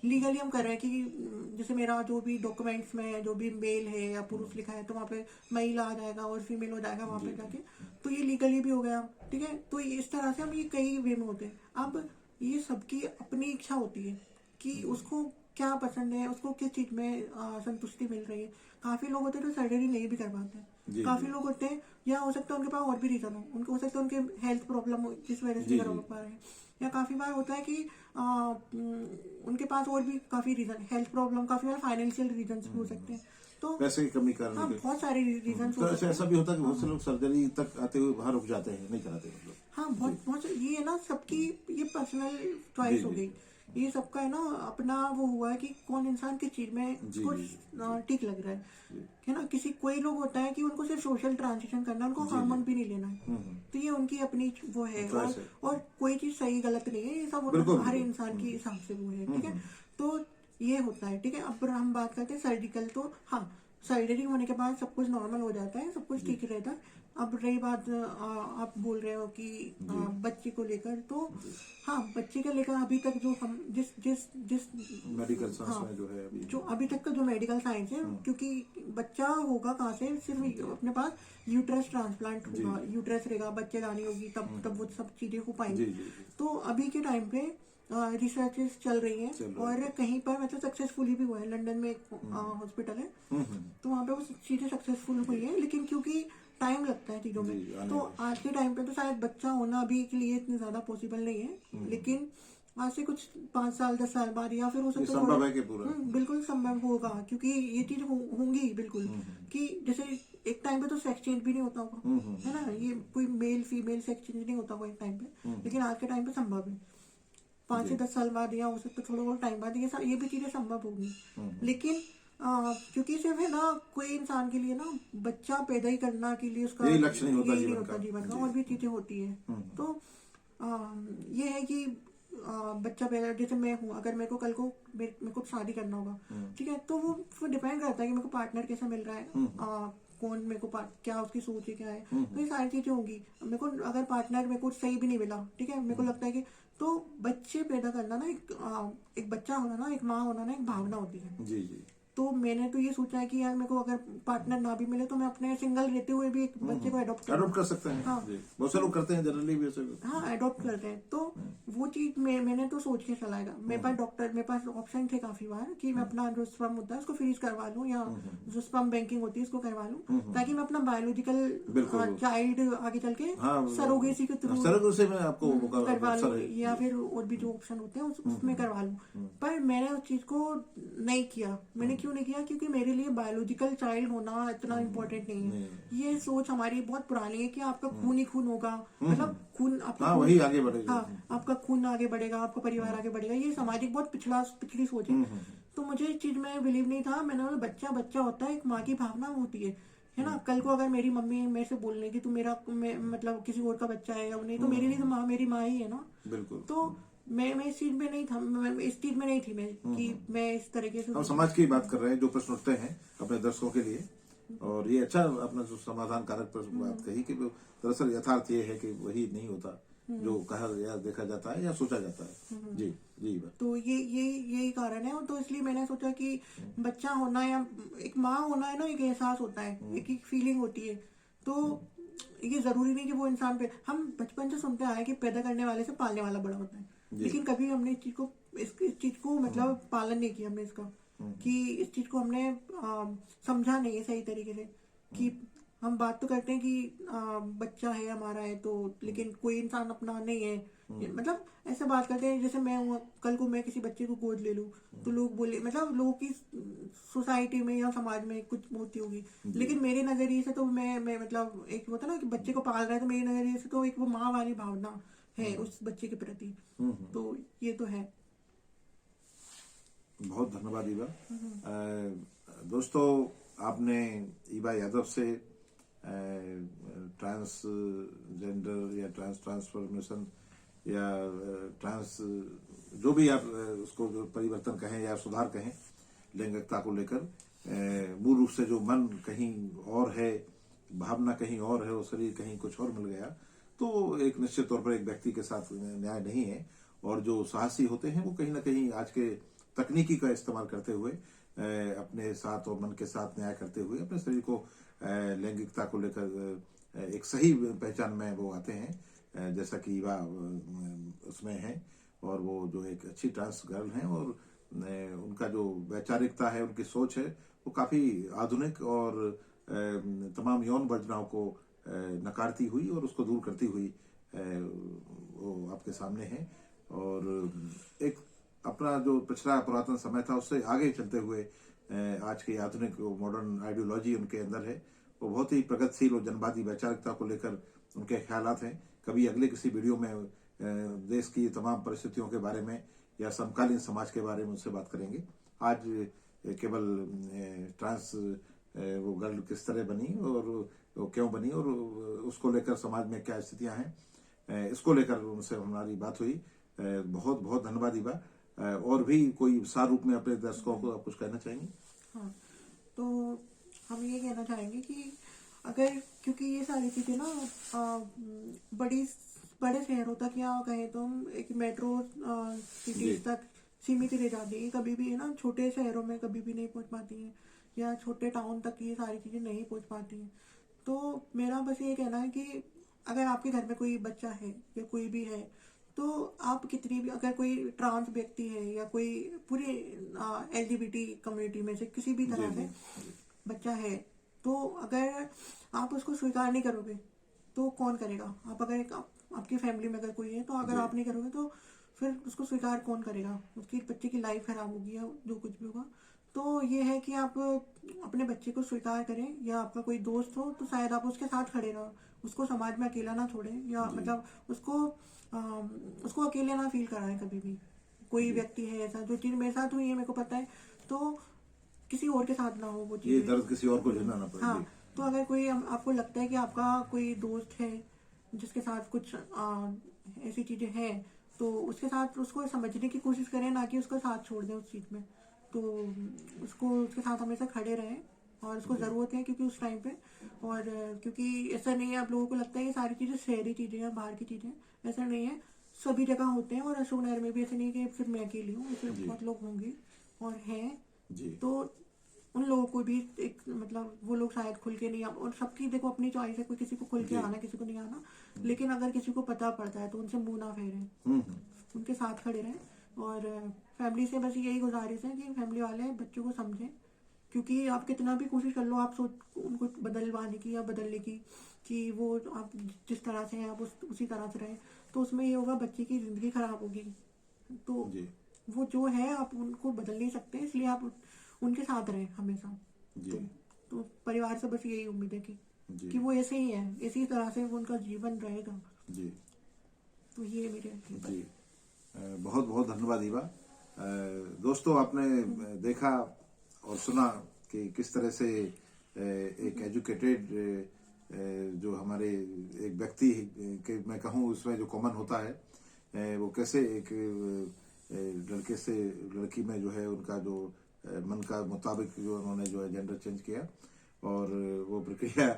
लीगली हम कर रहे हैं कि जैसे मेरा जो भी डॉक्यूमेंट्स में है, जो भी मेल है या पुरुष लिखा है, तो वहाँ पे महिला आ जाएगा और फीमेल हो जाएगा वहाँ पे जाके, तो ये लीगली भी हो गया। ठीक है, तो इस तरह से हम ये कई वे में होते हैं। अब ये सबकी अपनी इच्छा होती है कि उसको क्या पसंद है, उसको किस चीज में संतुष्टि मिल रही है। काफी लोग होते हैं जो सर्जरी नहीं भी करवाते हैं, काफी लोग होते हैं, या हो सकता है उनके पास और भी रीजन हो, उनको हो सकता है उनके हेल्थ प्रॉब्लम हो जिस वजह से नहीं करवा पा रहे हैं, या काफी बार होता है कि उनके पास और भी काफी रीजन, हेल्थ प्रॉब्लम, काफी बार फाइनेंशियल रीजन भी हो सकते हैं, तो पैसे की कमी कारण हाँ बहुत सारे रीजन तो ऐसा भी होता है कि बहुत से लोग सर्जरी तक आते हुए बाहर रुक जाते हैं, नहीं कराते मतलब। हाँ बहुत ये है ना, सबकी ये पर्सनल चॉइस हो गई, ये सबका है ना अपना वो हुआ है कि कौन इंसान किस चीज में उसको ठीक लग रहा है ना। कोई लोग होता है कि उनको सिर्फ सोशल ट्रांजिशन करना है, उनको हार्मोन भी नहीं लेना है, तो ये उनकी अपनी वो है। और कोई चीज सही गलत नहीं है, ये सब हर इंसान के हिसाब से वो है। ठीक है, तो ये होता है। ठीक है, अब हम बात करते हैं सर्जिकल। तो हाँ, सर्जरी होने के बाद सब कुछ नॉर्मल हो जाता है, सब कुछ ठीक रहता है। अब रही बात आप बोल रहे हो कि बच्चे को लेकर, तो हाँ बच्चे को लेकर अभी तक जो हम जिस मेडिकल साइंस में जो है जो अभी तक का जो मेडिकल साइंस है, क्योंकि बच्चा होगा कहाँ से, सिर्फ अपने पास यूट्रस ट्रांसप्लांट होगा, यूट्रस रहेगा, बच्चेदानी होगी, तब वो सब चीजें हो पाएंगी। तो अभी के टाइम पे रिसर्चेस चल रही हैं, और कहीं पर मतलब सक्सेसफुली भी हुआ है। लंदन में एक हॉस्पिटल है, तो वहाँ पे वो चीजें सक्सेसफुल हुई है, लेकिन क्योंकि टाइम लगता है चीजों में, तो आज के टाइम पे तो शायद बच्चा होना अभी के लिए इतनी ज्यादा पॉसिबल नहीं है, लेकिन आज से कुछ 5 साल 10 साल बाद, या फिर हो सकता है बिल्कुल संभव होगा, क्योंकि ये चीज होंगी बिल्कुल, कि जैसे एक टाइम पे तो सेक्स चेंज भी नहीं होता होगा, है ना, ये कोई मेल फीमेल सेक्स चेंज नहीं होता होगा एक टाइम पे, लेकिन आज के टाइम पे संभव है। 5 से 10 साल बाद, या हो सकता है थोड़ा और टाइम बाद, ये भी चीजें संभव होगी। लेकिन क्योंकि सिर्फ है ना, कोई इंसान के लिए ना बच्चा पैदा ही करना के लिए उसका यही लक्ष्य नहीं होता जीवन का, और भी चीजें होती है। तो ये है कि बच्चा पैदा, जैसे मैं हूँ, अगर मेरे को कल को मेरे को शादी करना होगा, ठीक है, तो वो डिपेंड करता है कि मेरे को पार्टनर कैसा मिल रहा है, कौन मेरे को क्या उसकी सोच है, क्या है, तो ये सारी चीजें होंगी। मेरे को अगर पार्टनर मेरे को सही भी नहीं मिला, ठीक है, मेरे को लगता है कि, तो बच्चे पैदा करना ना, एक बच्चा होना ना, एक माँ होना ना, एक भावना होती है। जी जी। तो मैंने तो ये सोचा है कि यार मेरे को अगर पार्टनर ना भी मिले, तो मैं अपने सिंगल रहते हुए भी एक बच्चे को अडॉप्ट कर सकते हैं। हाँ, बहुत से लोग करते हैं, जनरली भी ऐसे। हाँ, अडॉप्ट करते हैं। तो वो चीज मैंने तो सोच के चलाएगा। मेरे पास ऑप्शन थे काफी बार कि मैं अपना जो स्पर्म होता है उसको फ्रीज करवा लूं, या जो स्पर्म बैंकिंग होती है उसको करवा लूं, ताकि मैं अपना बायोलॉजिकल चाइल्ड आगे चल के सरोगेसी के थ्रू करवा लूं, या फिर और भी जो ऑप्शन होते हैं उसमें करवा लूं। पर मैंने उस चीज को नहीं किया। मैंने क्यों नहीं किया? क्योंकि मेरे लिए बायोलॉजिकल चाइल्ड होना इतना इम्पोर्टेंट नहीं है। ये सोच हमारी बहुत पुरानी है कि आपका खून ही खून होगा, मतलब खून आपका वही आगे बढ़ेगा। हाँ, आपका खून आगे बढ़ेगा, आपका परिवार आगे बढ़ेगा। ये सामाजिक बहुत पिछली सोच है। तो मुझे इस चीज में बिलीव नहीं था। मैंने बोला बच्चा होता है, एक माँ की भावना होती है ना। कल को अगर मेरी मम्मी मेरे से बोलने की तू मतलब किसी और का बच्चा है या नहीं, तो मेरे लिए तो मेरी माँ ही है ना। बिल्कुल। तो मैं इस चीज में नहीं था, इस चीज में नहीं थी मैं कि मैं इस तरीके से। हम समाज की बात कर रहे हैं, जो प्रश्न उठते हैं अपने दर्शकों के लिए, और ये अच्छा अपना जो समाधान कारक पर बात कही कि दरअसल यथार्थ ये है कि वही नहीं होता जो कहा या देखा जाता है या सोचा जाता है। जी जी। तो यही कारण है। तो इसलिए मैंने सोचा कि बच्चा होना या एक माँ होना है ना, एक एहसास होता है, एक फीलिंग होती है। तो ये जरूरी नहीं कि वो इंसान पे, हम बचपन से सुनते आए कि पैदा करने वाले से पालने वाला बड़ा होता है, लेकिन कभी हमने इस चीज को मतलब पालन नहीं किया हमने इसका। कि इस चीज को हमने समझा नहीं है सही तरीके से। कि हम बात तो करते हैं कि बच्चा है हमारा है तो, लेकिन कोई इंसान अपना नहीं है। मतलब ऐसे बात करते हैं जैसे मैं हूँ, कल को मैं किसी बच्चे को गोद ले लूँ तो लोग बोले, मतलब लोगों की सोसाइटी में या समाज में कुछ होती होगी, लेकिन मेरे नजरिए से तो मैं मतलब एक होता ना कि बच्चे को पाल रहा है, तो मेरे नजरिए से तो एक वो माँ वाली भावना है उस बच्चे के प्रति। तो ये तो है। बहुत धन्यवाद ईवा। दोस्तों, आपने ईवा यादव से ट्रांसजेंडर या ट्रांसफॉर्मेशन या ट्रांस, जो भी आप उसको जो परिवर्तन कहें या सुधार कहें, लैंगिकता को लेकर मूल रूप से जो मन कहीं और है, भावना कहीं और है और शरीर कहीं कुछ और मिल गया, तो एक निश्चित तौर पर एक व्यक्ति के साथ न्याय नहीं है। और जो साहसी होते हैं वो कहीं ना कहीं आज के तकनीकी का इस्तेमाल करते हुए अपने साथ और मन के साथ न्याय करते हुए अपने शरीर को लैंगिकता को लेकर एक सही पहचान में वो आते हैं, जैसा कि ईवा उसमें है। और वो जो एक अच्छी ट्रांस गर्ल हैं और उनका जो वैचारिकता है, उनकी सोच है, वो काफी आधुनिक और तमाम यौन वर्जनाओं को नकारती हुई और उसको दूर करती हुई वो आपके सामने है। और एक अपना जो पिछड़ा पुरातन समय था उससे आगे चलते हुए आज की आधुनिक मॉडर्न आइडियोलॉजी उनके अंदर है। वो बहुत ही प्रगतिशील और जनवादी वैचारिकता को लेकर उनके ख्यालात हैं। कभी अगले किसी वीडियो में देश की तमाम परिस्थितियों के बारे में या समकालीन समाज के बारे में उनसे बात करेंगे। आज केवल ट्रांस वो गर्ल किस तरह बनी और वो क्यों बनी और उसको लेकर समाज में क्या स्थितियां हैं, इसको लेकर उनसे हमारी बात हुई। बहुत बहुत धन्यवाद ईवा। और भी कोई सार रूप में अपने दर्शकों को आप कुछ कहना चाहेंगे? हाँ, तो हम ये कहना चाहेंगे कि अगर, क्योंकि ये सारी चीजें ना बड़े शहरों तक या कहें तो हम एक मेट्रो सिटीज तक सीमित रह जाती है, कभी भी है ना छोटे शहरों में कभी भी नहीं पहुंच पाती है, या छोटे टाउन तक ये सारी चीजें नहीं पहुंच पाती हैं। तो मेरा बस ये कहना है कि अगर आपके घर में कोई बच्चा है या कोई भी है, तो आप कितनी भी, अगर कोई ट्रांस व्यक्ति है या कोई पूरे LGBT कम्युनिटी में से किसी भी तरह से बच्चा है, तो अगर आप उसको स्वीकार नहीं करोगे तो कौन करेगा? आप अगर आपकी फैमिली में अगर कोई है, तो अगर आप नहीं करोगे तो फिर उसको स्वीकार कौन करेगा? उसकी बच्चे की लाइफ खराब होगी या जो कुछ भी होगा। तो ये है कि आप अपने बच्चे को स्वीकार करें, या आपका कोई दोस्त हो तो शायद आप उसके साथ खड़े रहो, उसको समाज में अकेला ना छोड़ें, या मतलब उसको अकेले ना फील कराएं कभी भी। कोई व्यक्ति है ऐसा, जो चीज मेरे साथ हुई है मेरे को पता है, तो किसी और के साथ ना हो वो चीज, ये दर्द किसी और को झेलना ना पड़े। हाँ, तो अगर कोई आपको लगता है कि आपका कोई दोस्त है जिसके साथ कुछ ऐसी चीजें हैं, तो उसके साथ उसको समझने की कोशिश करें, ना कि उसका साथ छोड़ दें उस चीज में। तो उसको उसके साथ हमेशा खड़े रहें, और उसको ज़रूरत है क्योंकि उस टाइम पे, और क्योंकि ऐसा नहीं है आप लोगों को लगता है ये सारी चीज़ें शहरी चीज़ें हैं, बाहर की चीज़ें, ऐसा नहीं है, सभी जगह होते हैं। और अशोक नगर में भी ऐसे नहीं कि सिर्फ मैं अकेली हूँ, ऐसे बहुत लोग होंगे और हैं। तो उन लोगों को भी एक, मतलब वो लोग शायद खुल के नहीं आ, और सबकी देखो अपनी चॉइस है, कोई किसी को खुल के आना, किसी को नहीं आना, लेकिन अगर किसी को पता पड़ता है तो उनसे मुंह ना फेरें, उनके साथ खड़े रहें। और फैमिली से बस यही गुजारिश है कि फैमिली वाले बच्चों को समझें, क्योंकि आप कितना भी कोशिश कर लो आप उनको बदलवाने की या बदलने की, कि वो आप जिस तरह से हैं आप उसी तरह से रहें, तो उसमें ये होगा बच्चे की ज़िंदगी खराब होगी। तो वो जो है आप उनको बदल नहीं सकते, इसलिए आप उनके साथ रहें हमेशा। तो परिवार से बस यही उम्मीद है कि वो ऐसे ही है, इसी तरह से वो उनका जीवन रहेगा। तो ये मेरे जी, बहुत बहुत धन्यवाद ईवा। दोस्तों, आपने देखा और सुना कि किस तरह से एक एजुकेटेड जो हमारे एक व्यक्ति के मैं कहूँ उसमें जो कॉमन होता है, वो कैसे एक लड़के से लड़की में जो है उनका जो मन का मुताबिक जो उन्होंने जो है जेंडर चेंज किया, और वो प्रक्रिया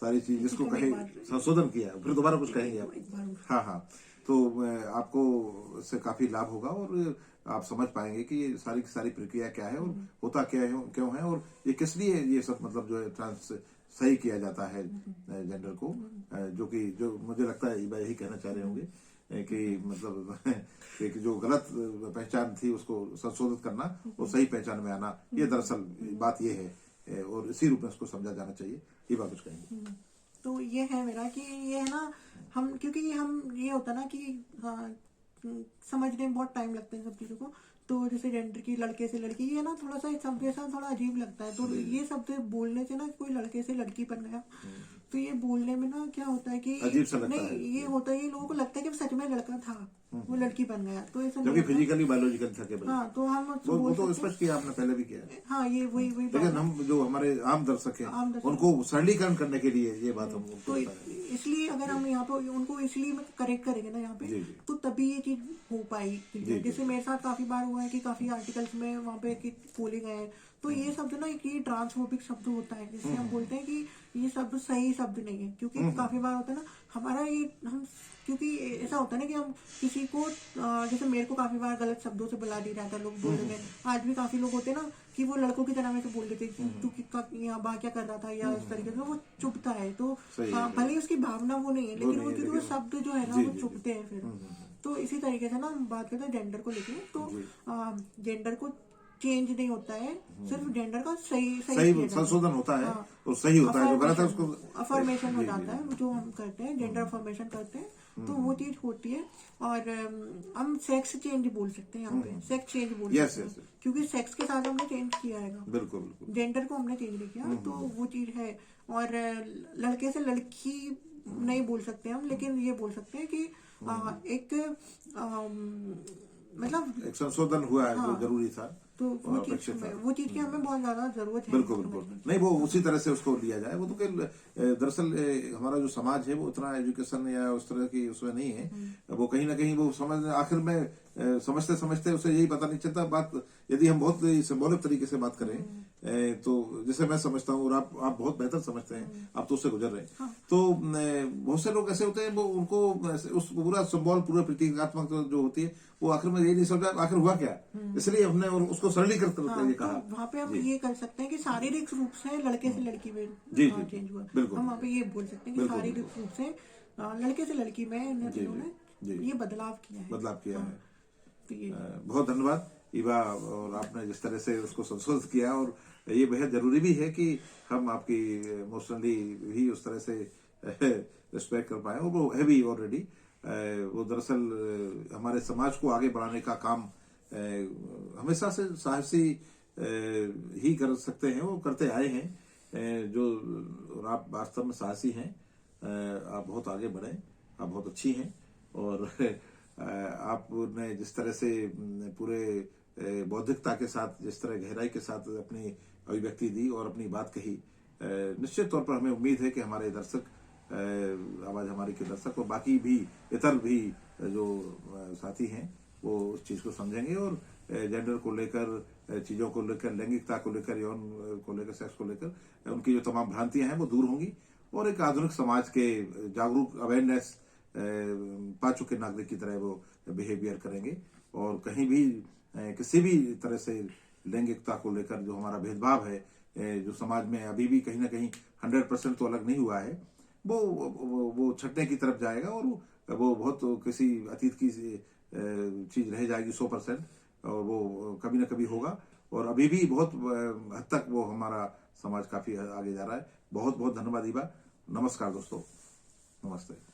सारी चीज जिसको कहे संशोधन किया, फिर दोबारा कुछ कहेंगे आप? हाँ, तो आपको इससे काफी लाभ होगा और आप समझ पाएंगे कि ये सारी की सारी प्रक्रिया क्या है और होता क्या है, क्यों है, और ये किस लिए ये सब मतलब जो है ट्रांस सही किया जाता है जेंडर को, जो मुझे लगता है ईबा यही कहना चाह रहे होंगे कि मतलब कि जो गलत पहचान थी उसको संशोधित करना और सही पहचान में आना, ये दरअसल बात ये है और इसी रूप में उसको समझा जाना चाहिए। ये बात कुछ कहेंगे? तो ये है मेरा कि ये है ना, हम क्योंकि हम ये होता ना कि समझने में बहुत टाइम लगता है सब चीज़ों को। तो जैसे जेंडर की लड़के से लड़की, ये ना थोड़ा सा एक शब्द ऐसा थोड़ा अजीब लगता है। तो ये शब्द बोलने से ना कोई लड़के से लड़की बन गया, तो ये बोलने में ना क्या होता है कि अजीब सा लगता नहीं है। ये होता है, ये लोगों को लगता है कि सच में लड़का था, वो लड़की बन गया। तो ऐसा जबकि नहीं होता। फिजिकली बायोलॉजिकल था केवल। हाँ, तो हम उसको वो बोल तो सकते स्पष्ट किया आपने, पहले भी किया है। हैं। हाँ, ये वही लेकिन हम जो हमारे आम दर्शक हैं आम दर्शक- उनको सरलीकरण करने के लिए ये बात हम तो इसलिए अगर हम यहाँ पे उनको इसलिए करेक्ट करेंगे ना यहाँ पे, जी, जी। तो तभी ये चीज हो पाएगी। जी। जैसे मेरे साथ काफी बार हुआ है कि काफी आर्टिकल्स में वहाँ पे कि बोले गए हैं, तो ये शब्द ना एक ये ट्रांसफोबिक शब्द होता है, जिससे हम बोलते हैं कि ये शब्द सही शब्द नहीं है। क्योंकि काफी बार होता है ना हमारा ये हम, क्योंकि ऐसा होता है ना कि हम किसी को जैसे मेरे को काफी बार गलत शब्दों से बुला दिया जाता है, लोग बोल रहे हैं। आज भी काफी लोग होते हैं ना कि वो लड़कों की तरह में से बोल देते हैं कि तू यहाँ बा क्या कर रहा था, या इस तरीके से वो चुभता है। तो हाँ, भले ही उसकी भावना वो नहीं है, लेकिन वो क्योंकि वो शब्द जो है ना वो चुभते हैं फिर। तो इसी तरीके से ना हम बात करते हैं जेंडर को लेके, तो जेंडर को चेंज नहीं होता है, सिर्फ जेंडर का सही संशोधन होता है और सही होता है, जो गलत है उसको अफर्मेशन हो जाता है, जो हम करते हैं जेंडर अफर्मेशन करते हैं, तो वो चीज होती है। और हम सेक्स चेंज बोल सकते हैं यहाँ पे, सेक्स चेंज बोल सकते हैं, क्योंकि सेक्स के साथ हमने चेंज किया है। बिल्कुल, जेंडर को हमने चेंज नहीं किया, तो वो चीज है। और लड़के से लड़की नहीं बोल सकते हम, लेकिन ये बोल सकते हैं कि एक मतलब एक संशोधन हुआ है जो जरूरी था, तो वो चीज की हमें बहुत ज्यादा जरूरत है। बिल्कुल नहीं, वो उसी तरह से उसको लिया जाए। वो तो दरअसल हमारा जो समाज है वो उतना एजुकेशन या उस तरह की उसमें नहीं है। वो कहीं ना कहीं वो समझ आखिर में समझते समझते उसे यही पता नहीं चलता। बात यदि हम बहुत सिंबॉलिक तरीके से बात करें तो जैसे मैं समझता हूँ और आप बहुत बेहतर समझते हैं, आप तो उससे गुजर रहे हैं। तो बहुत से लोग ऐसे होते हैं, वो उनको उस पूरा सिंबल, पूरा प्रतीकात्मक जो होती है, वो आखिर में यही नहीं समझा आखिर हुआ क्या। इसलिए हमने उसको सरलीकृत करते हुए कहा। वहाँ पे हम ये कर सकते हैं कि शारीरिक रूप से लड़के से लड़की में चेंज हुआ। हम वहाँ पे ये बोल सकते हैं कि शारीरिक रूप से लड़के से लड़की में ये बदलाव किया है। बहुत धन्यवाद ईबा, और आपने जिस तरह से उसको संशोधित किया, और ये बेहद जरूरी भी है कि हम आपकी इमोशनली भी उस तरह से रिस्पेक्ट कर पाए। और वो है भी ऑलरेडी, वो दरअसल हमारे समाज को आगे बढ़ाने का काम हमेशा से साहसी ही कर सकते हैं, वो करते आए हैं। जो आप वास्तव में साहसी हैं, आप बहुत आगे बढ़े, आप बहुत अच्छी हैं। और आपने जिस तरह से पूरे बौद्धिकता के साथ, जिस तरह गहराई के साथ अपनी अभिव्यक्ति दी और अपनी बात कही, निश्चित तौर पर हमें उम्मीद है कि हमारे दर्शक, आवाज हमारी के दर्शक और बाकी भी इतर भी जो साथी हैं वो उस चीज को समझेंगे और जेंडर को लेकर, चीजों को लेकर, लैंगिकता को लेकर, यौन को लेकर, सेक्स को लेकर उनकी जो तमाम भ्रांतियां हैं वो दूर होंगी और एक आधुनिक समाज के जागरूक, अवेयरनेस पा चुके नागरिक की तरह वो बिहेवियर करेंगे। और कहीं भी किसी भी तरह से लैंगिकता को लेकर जो हमारा भेदभाव है, जो समाज में अभी भी कहीं ना कहीं 100% तो अलग नहीं हुआ है, वो छटने की तरफ जाएगा और वो बहुत किसी अतीत की चीज रह जाएगी 100%, और वो कभी ना कभी होगा। और अभी भी बहुत हद तक वो हमारा समाज काफी आगे जा रहा है। बहुत बहुत धन्यवाद ईबा। नमस्कार दोस्तों, नमस्ते।